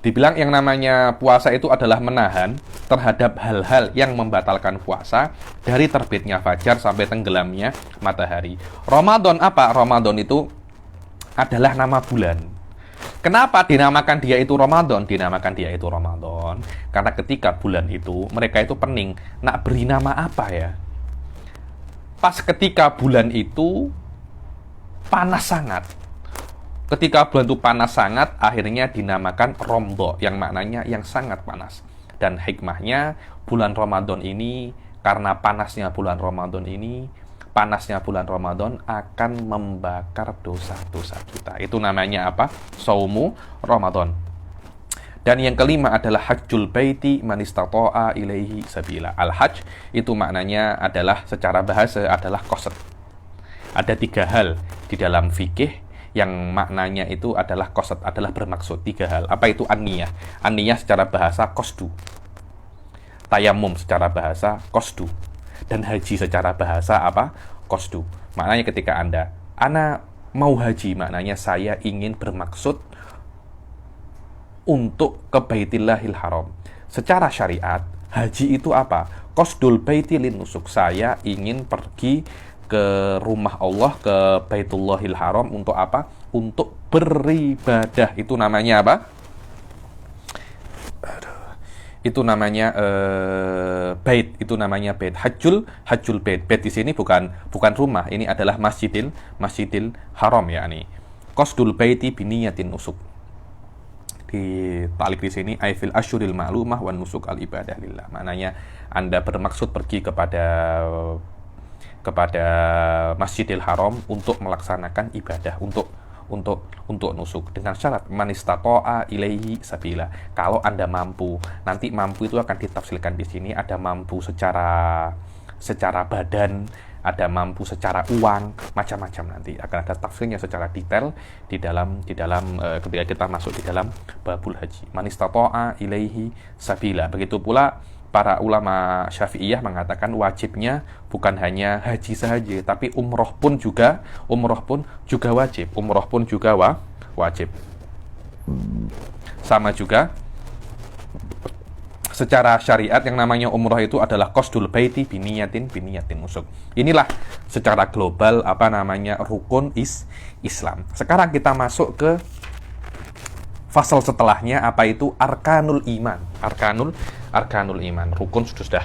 Dibilang yang namanya puasa itu adalah menahan terhadap hal-hal yang membatalkan puasa dari terbitnya fajar sampai tenggelamnya matahari. Ramadan apa? Ramadan itu adalah nama bulan. Kenapa dinamakan dia itu Ramadan? Dinamakan dia itu Ramadan karena ketika bulan itu mereka itu pening, nak beri nama apa ya? Pas ketika bulan itu panas sangat. Ketika bulan itu panas sangat, akhirnya dinamakan Romdo, yang maknanya yang sangat panas. Dan hikmahnya, bulan Ramadan ini, karena panasnya bulan Ramadan akan membakar dosa-dosa kita. Itu namanya apa? Saumu Ramadan. Dan yang kelima adalah hajjul baiti man istata'a ilaihi sabila. Al-hajj itu maknanya adalah, secara bahasa adalah qasd. Ada 3 hal di dalam fikih yang maknanya itu adalah qasd, adalah bermaksud 3 hal. Apa itu an-niyah? An-niyah secara bahasa qasdu. Tayamum secara bahasa qasdu. Dan haji secara bahasa apa? Qasdu. Maknanya ketika Ana mau haji, maknanya saya ingin bermaksud untuk ke Baitillahil Haram. Secara syariat, haji itu apa? Qasdul baiti lin nusuk. Saya ingin pergi ke rumah Allah, ke Baitullahil Haram untuk apa? Untuk beribadah. Itu namanya apa? Itu namanya bait. Itu namanya bait. Hajjul bait. Bait di sini bukan rumah. Ini adalah Masjidil Haram ya nih. Qasdul baiti biniyatin nusuk. Di talik di sini aifil asyuril ma'lumah wan nusuk al ibadah lillah. Maknanya Anda bermaksud pergi kepada Masjidil Haram untuk melaksanakan ibadah, untuk nusuk, dengan syarat man istata'a ilaihi sabila. Kalau Anda mampu, nanti mampu itu akan ditafsirkan di sini, ada mampu secara badan, ada mampu secara uang, macam-macam, nanti akan ada tafsirnya secara detail di dalam ketika kita masuk di dalam babul haji. Man istata'a ilaihi sabila. Begitu pula para ulama Syafi'iyah mengatakan wajibnya bukan hanya haji saja, tapi umroh pun juga wajib. Umroh pun juga wajib. Sama juga secara syariat yang namanya umroh itu adalah qasdul baiti biniyatin nusuk. Inilah secara global apa namanya rukun Islam. Sekarang kita masuk ke fasal setelahnya, apa itu arkanul iman. Arkanul iman. Rukun sudah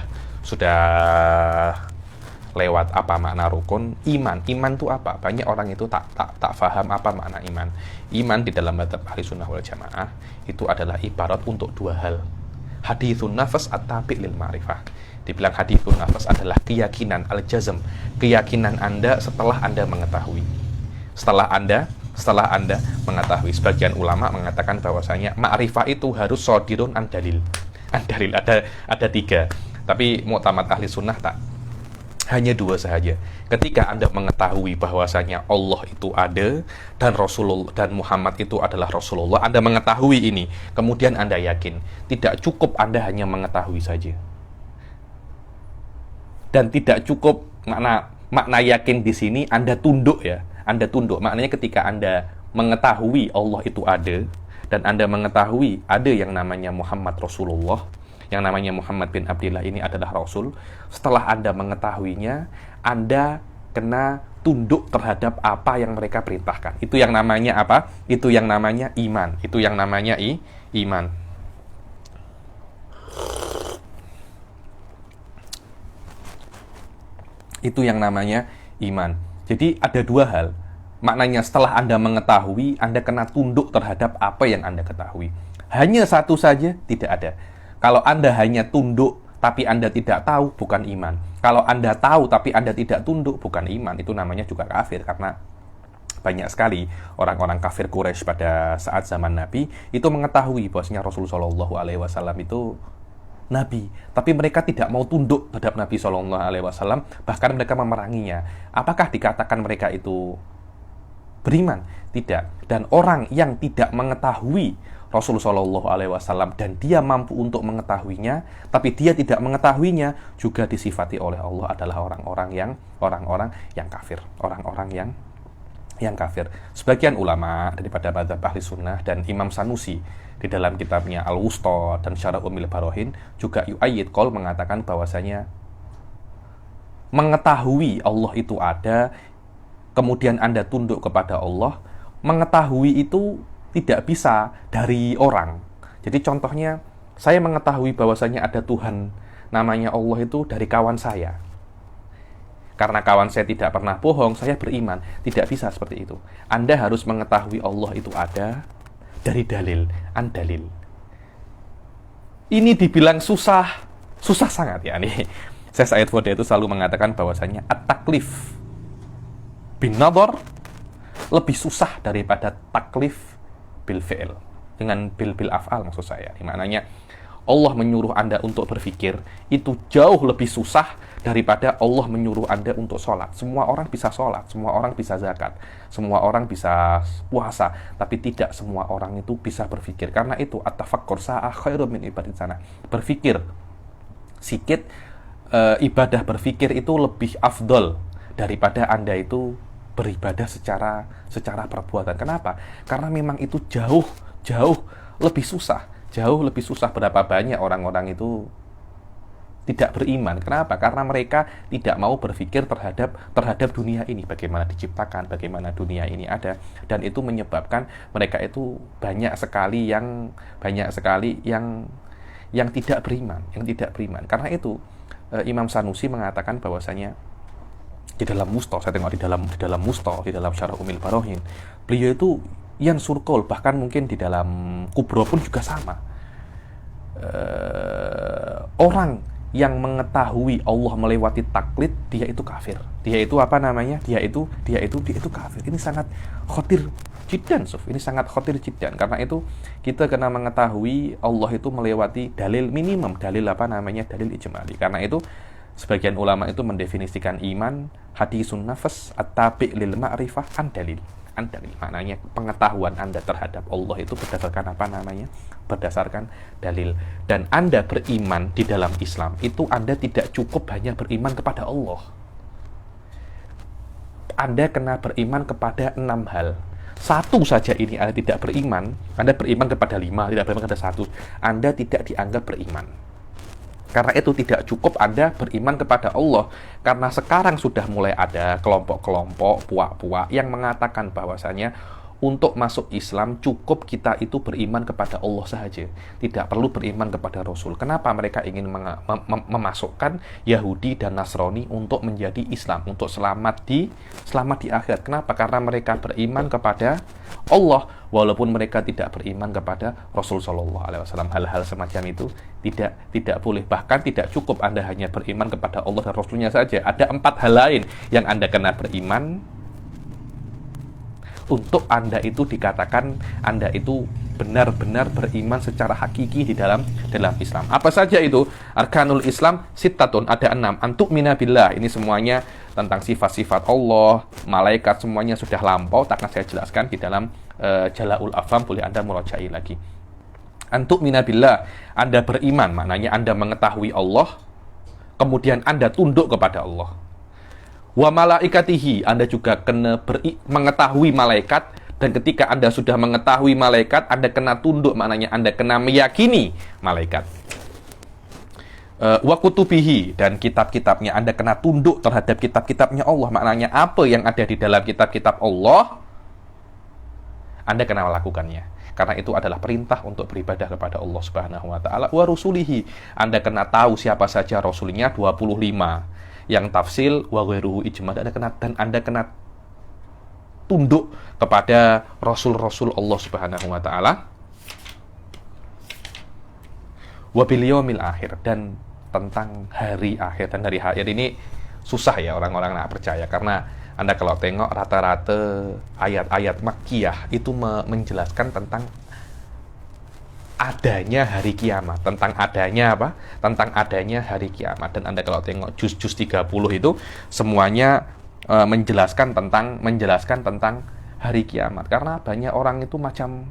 lewat apa makna rukun. Iman itu apa? Banyak orang itu tak paham apa makna iman. Iman di dalam mazhab ahli sunnah wal jamaah itu adalah ibarat untuk 2 hal. Hadithun nafas at-tabi' lil ma'rifah. Dibilang hadithun nafas adalah keyakinan al-jazm, keyakinan Anda setelah Anda mengetahui. Setelah Anda mengetahui, sebagian ulama mengatakan bahwasanya ma'rifah itu harus sodirun an dalil. Ada 3, tapi mu'tamad ahli sunnah tak, hanya 2 saja. Ketika Anda mengetahui bahwasanya Allah itu ada dan Rasulullah dan Muhammad itu adalah Rasulullah, Anda mengetahui ini, kemudian Anda yakin. Tidak cukup Anda hanya mengetahui saja. Dan tidak cukup makna yakin di sini Anda tunduk ya. Anda tunduk. Maknanya ketika Anda mengetahui Allah itu ada dan Anda mengetahui ada yang namanya Muhammad Rasulullah, yang namanya Muhammad bin Abdillah ini adalah Rasul, setelah Anda mengetahuinya, Anda kena tunduk terhadap apa yang mereka perintahkan. Itu yang namanya apa? Itu yang namanya iman. Itu yang namanya iman. Itu yang namanya iman. Jadi ada 2 hal. Maknanya setelah Anda mengetahui, Anda kena tunduk terhadap apa yang Anda ketahui. Hanya satu saja tidak ada. Kalau Anda hanya tunduk tapi Anda tidak tahu, bukan iman. Kalau Anda tahu tapi Anda tidak tunduk, bukan iman. Itu namanya juga kafir, karena banyak sekali orang-orang kafir Quraisy pada saat zaman Nabi itu mengetahui bahwasanya Rasulullah Shallallahu Alaihi Wasallam itu Nabi, tapi mereka tidak mau tunduk terhadap Nabi Shallallahu Alaihi Wasallam, bahkan mereka memeranginya. Apakah dikatakan mereka itu beriman? Tidak. Dan orang yang tidak mengetahui Rasulullah Shallallahu Alaihi Wasallam dan dia mampu untuk mengetahuinya, tapi dia tidak mengetahuinya, juga disifati oleh Allah adalah orang-orang yang kafir, orang-orang yang kafir. Sebagian ulama daripada mazhab ahli sunnah dan Imam Sanusi di dalam kitabnya Al-Wusta dan Syarah Umil Barohin juga yu'ayyid qaul mengatakan bahwasanya mengetahui Allah itu ada, kemudian Anda tunduk kepada Allah, mengetahui itu tidak bisa dari orang. Jadi contohnya, saya mengetahui bahwasanya ada Tuhan namanya Allah itu dari kawan saya. Karena kawan saya tidak pernah bohong, saya beriman. Tidak bisa seperti itu. Anda harus mengetahui Allah itu ada dari dalil, an-dalil. Ini dibilang susah sangat ya nih. Syekh Said Fodeh itu selalu mengatakan bahwasanya at-taklif bin nadhar lebih susah daripada taklif bil fi'il, dengan bil af'al maksud saya. Di mananya Allah menyuruh Anda untuk berpikir itu jauh lebih susah daripada Allah menyuruh Anda untuk sholat. Semua orang bisa sholat, semua orang bisa zakat, semua orang bisa puasa, tapi tidak semua orang itu bisa berpikir. Karena itu at-tafakkur sa'ah khairum min ibadat sana. Berpikir sikit, ibadah berpikir itu lebih afdol daripada Anda itu beribadah secara perbuatan. Kenapa? Karena memang itu jauh lebih susah. Jauh lebih susah. Berapa banyak orang-orang itu tidak beriman. Kenapa? Karena mereka tidak mau berpikir terhadap dunia ini, bagaimana diciptakan, bagaimana dunia ini ada, dan itu menyebabkan mereka itu banyak sekali yang tidak beriman, Karena itu Imam Sanusi mengatakan bahwasanya di dalam Musta, saya tengok di dalam Musta, di dalam Syarah Umil Barohin, beliau itu yang surkol, bahkan mungkin di dalam Kubro pun juga sama. Orang yang mengetahui Allah melewati taklid, dia itu kafir. Dia itu apa namanya? Dia itu kafir. Ini sangat khotir jiddan, Suf. Ini sangat khotir jiddan. Karena itu kita kena mengetahui Allah itu melewati dalil minimum, dalil ijmali. Karena itu sebagian ulama itu mendefinisikan iman hadisun nafas at-tabi' lil ma'rifah an dalil. Maknanya pengetahuan Anda terhadap Allah itu berdasarkan berdasarkan dalil. Dan Anda beriman di dalam Islam itu Anda tidak cukup hanya beriman kepada Allah. Anda kena beriman kepada 6 hal. Satu saja ini Anda tidak beriman, Anda beriman kepada 5, tidak beriman kepada 1, Anda tidak dianggap beriman. Karena itu tidak cukup Anda beriman kepada Allah. Karena sekarang sudah mulai ada kelompok-kelompok, puak-puak yang mengatakan bahwasanya untuk masuk Islam cukup kita itu beriman kepada Allah saja, tidak perlu beriman kepada Rasul. Kenapa mereka ingin memasukkan Yahudi dan Nasrani untuk menjadi Islam, untuk selamat di akhirat? Kenapa? Karena mereka beriman kepada Allah walaupun mereka tidak beriman kepada Rasul Shallallahu Alaihi Wasallam. Hal-hal semacam itu tidak boleh. Bahkan tidak cukup Anda hanya beriman kepada Allah dan Rasulnya saja. Ada 4 hal lain yang Anda kena beriman untuk Anda itu dikatakan Anda itu benar-benar beriman secara hakiki di dalam Islam. Apa saja itu? Arkanul Islam sittatun, ada 6. Antu'mina billah, ini semuanya tentang sifat-sifat Allah, malaikat, semuanya sudah lampau, takkan saya jelaskan di dalam Jala'ul Afham, boleh Anda muraja'i lagi. Antu'mina billah, Anda beriman, maknanya Anda mengetahui Allah, kemudian Anda tunduk kepada Allah. Wa malaikatihi, Anda juga kena mengetahui malaikat, dan ketika Anda sudah mengetahui malaikat, Anda kena tunduk, maknanya Anda kena meyakini malaikat. Wa kutubihi, dan kitab-kitabnya, Anda kena tunduk terhadap kitab-kitabnya Allah, maknanya apa yang ada di dalam kitab-kitab Allah, Anda kena melakukannya. Karena itu adalah perintah untuk beribadah kepada Allah Subhanahu wa taala. Wa rusulihi, Anda kena tahu siapa saja rasulnya, 25. Yang tafsil wa ghairuhu ijma, dan Anda kena tunduk kepada rasul-rasul Allah Subhanahu wa taala. bil yaumil akhir, dan tentang hari akhir. Dan hari akhir ini susah ya orang-orang nggak percaya, karena Anda kalau tengok rata-rata ayat-ayat Makkiyah itu menjelaskan tentang adanya hari kiamat, tentang adanya apa? Tentang adanya hari kiamat. Dan Anda kalau tengok juz-juz 30 itu semuanya menjelaskan tentang hari kiamat. Karena banyak orang itu macam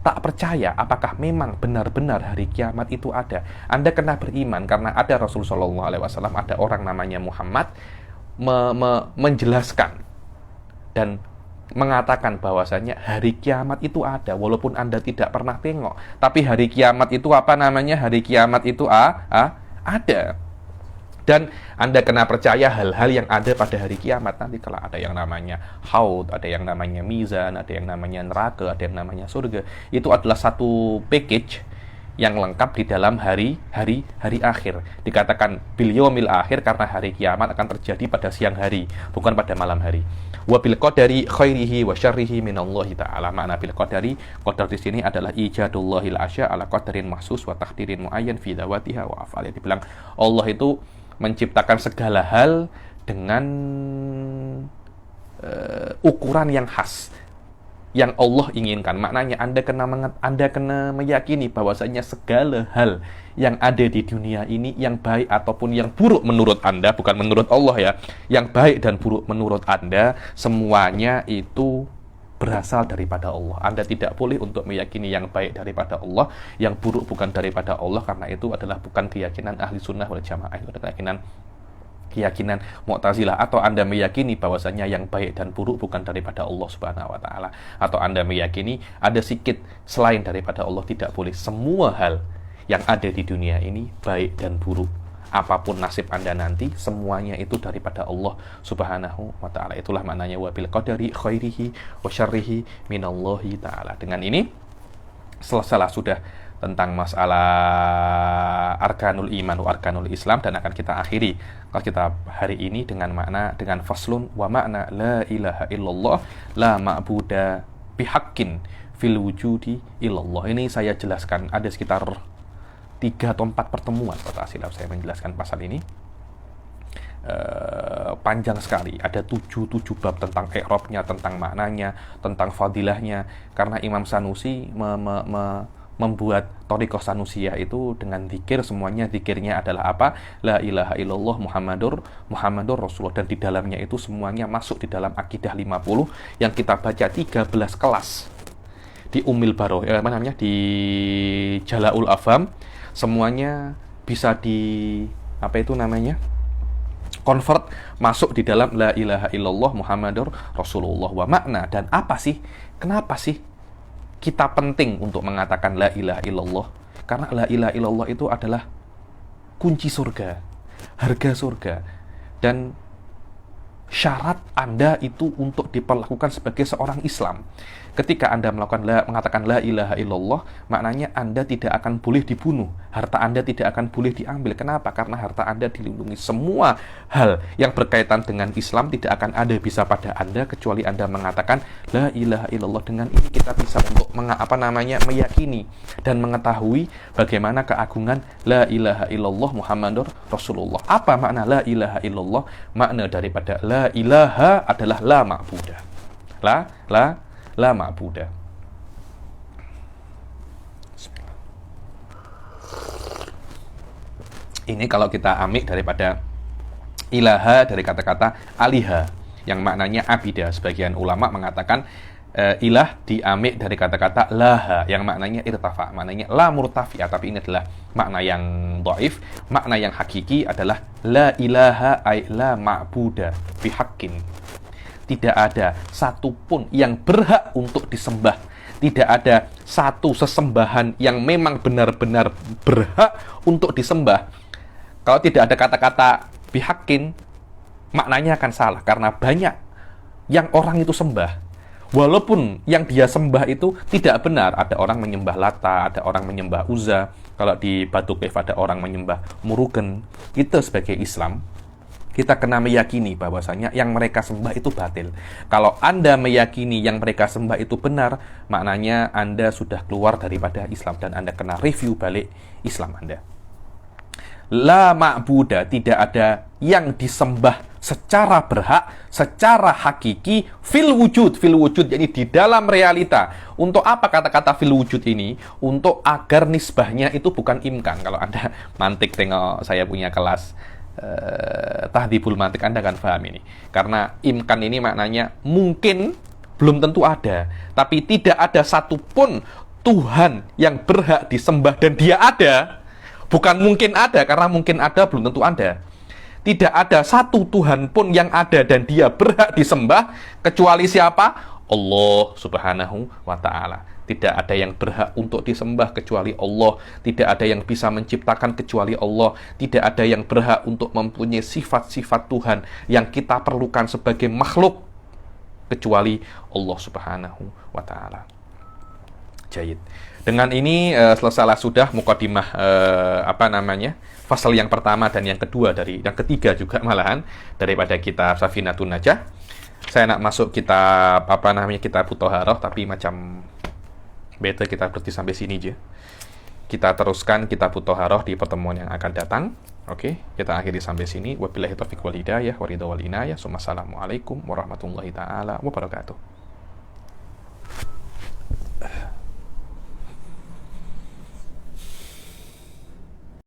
tak percaya apakah memang benar-benar hari kiamat itu ada. Anda kena beriman karena ada Rasulullah SAW, ada orang namanya Muhammad menjelaskan dan mengatakan bahwasanya hari kiamat itu ada, walaupun Anda tidak pernah tengok. Tapi hari kiamat itu apa namanya? Hari kiamat itu ada. Dan Anda kena percaya hal-hal yang ada pada hari kiamat. Nanti kalau ada yang namanya haud, ada yang namanya mizan, ada yang namanya neraka, ada yang namanya surga, itu adalah satu package yang lengkap di dalam hari akhir. Dikatakan bil yaumil akhir karena hari kiamat akan terjadi pada siang hari, bukan pada malam hari. Wa bil qadari khairihi wa syarrihi minallahi ta'ala. Makna bil qadari, qadar di sini adalah ijadullahil asya ala qadarin mahsus wa taqdirin muayyan fi dawatiha wa af'al. Dibilang Allah itu menciptakan segala hal dengan ukuran yang khas yang Allah inginkan. Maknanya Anda kena meyakini bahwasanya segala hal yang ada di dunia ini, yang baik ataupun yang buruk menurut Anda, bukan menurut Allah ya, yang baik dan buruk menurut Anda, semuanya itu berasal daripada Allah. Anda tidak boleh untuk meyakini yang baik daripada Allah, yang buruk bukan daripada Allah, karena itu adalah bukan keyakinan ahli sunnah wal jamaah. Itu adalah keyakinan Mu'tazilah. Atau Anda meyakini bahwasanya yang baik dan buruk bukan daripada Allah Subhanahu wa taala, atau Anda meyakini ada sikit selain daripada Allah. Tidak boleh. Semua hal yang ada di dunia ini, baik dan buruk, apapun nasib Anda nanti, semuanya itu daripada Allah Subhanahu wa ta'ala. Itulah maknanya wabil qadari khairihi wa syarrihi minallahi ta'ala. Dengan ini selesailah sudah tentang masalah arkanul iman wa arkanul islam, dan akan kita akhiri kalau kita hari ini dengan dengan faslun wa makna la ilaha illallah la ma'buda bihaqqin fil wujudi illallah. Ini saya jelaskan ada sekitar 3 atau 4 pertemuan kata silap saya menjelaskan pasal ini. Panjang sekali, ada 7 bab tentang i'rabnya, tentang maknanya, tentang fadilahnya. Karena Imam Sanusi membuat thariqah Sanusiyah itu dengan zikir, semuanya zikirnya adalah apa? La ilaha illallah Muhammadur Rasulullah. Dan di dalamnya itu semuanya masuk di dalam akidah 50 yang kita baca 13 kelas di di Jala'ul Afham. Semuanya bisa convert masuk di dalam la ilaha illallah Muhammadur Rasulullah. Wa makna, dan apa sih? Kenapa sih kita penting untuk mengatakan la ilaha illallah? Karena la ilaha illallah itu adalah kunci surga, harga surga, dan syarat Anda itu untuk diperlakukan sebagai seorang Islam. Ketika Anda mengatakan la ilaha illallah, maknanya Anda tidak akan boleh dibunuh, harta Anda tidak akan boleh diambil. Kenapa? Karena harta Anda dilindungi. Semua hal yang berkaitan dengan Islam tidak akan ada bisa pada Anda kecuali Anda mengatakan la ilaha illallah. Dengan ini kita bisa untuk meyakini dan mengetahui bagaimana keagungan la ilaha illallah Muhammadur Rasulullah. Apa makna la ilaha illallah? Makna daripada la ilaha adalah la ma'budah. La ma'budah. Ini kalau kita ambil daripada ilaha dari kata-kata aliha yang maknanya abidah. Sebagian ulama mengatakan ilah diambil dari kata-kata laha yang maknanya irtafa, maknanya la murtafi'ah. Tapi ini adalah makna yang dhaif. Makna yang hakiki adalah la ilaha ay la ma'budah bihaqqin. Tidak ada satupun yang berhak untuk disembah. Tidak ada satu sesembahan yang memang benar-benar berhak untuk disembah. Kalau tidak ada kata-kata bihaqqin, maknanya akan salah. Karena banyak yang orang itu sembah, walaupun yang dia sembah itu tidak benar. Ada orang menyembah Lata, ada orang menyembah Uzza. Kalau di Batu Cave ada orang menyembah Murugen. Kita sebagai Islam, Kita kena meyakini bahwasanya yang mereka sembah itu batil. Kalau Anda meyakini yang mereka sembah itu benar, maknanya Anda sudah keluar daripada Islam dan Anda kena review balik Islam Anda. La ma'buda, tidak ada yang disembah secara berhak, secara hakiki, fil wujud, yakni di dalam realita. Untuk apa kata-kata fil wujud ini? Untuk agar nisbahnya itu bukan imkan. Kalau Anda mantik tengok saya punya kelas tahdhibul mantik, Anda akan paham ini. Karena imkan ini maknanya mungkin, belum tentu ada. Tapi tidak ada satupun Tuhan yang berhak disembah dan dia ada. Bukan mungkin ada, karena mungkin ada belum tentu ada. Tidak ada satu Tuhan pun yang ada dan dia berhak disembah kecuali siapa? Allah Subhanahu wa ta'ala. Tidak ada yang berhak untuk disembah kecuali Allah. Tidak ada yang bisa menciptakan kecuali Allah. Tidak ada yang berhak untuk mempunyai sifat-sifat Tuhan yang kita perlukan sebagai makhluk kecuali Allah Subhanahu wa ta'ala. Jayid. Dengan ini selesailah sudah mukadimah fasal yang pertama dan yang kedua yang ketiga juga malahan daripada kitab Safinatun Najah. Saya nak masuk kitab kitab Thaharah, tapi macam beta kita berhenti sampai sini aja. Kita teruskan kitab Thaharah di pertemuan yang akan datang. Oke, kita akhiri sampai sini. Wabillahi taufiq wal hidayah wa ridha wal inayah. Assalamualaikum warahmatullahi taala wabarakatuh.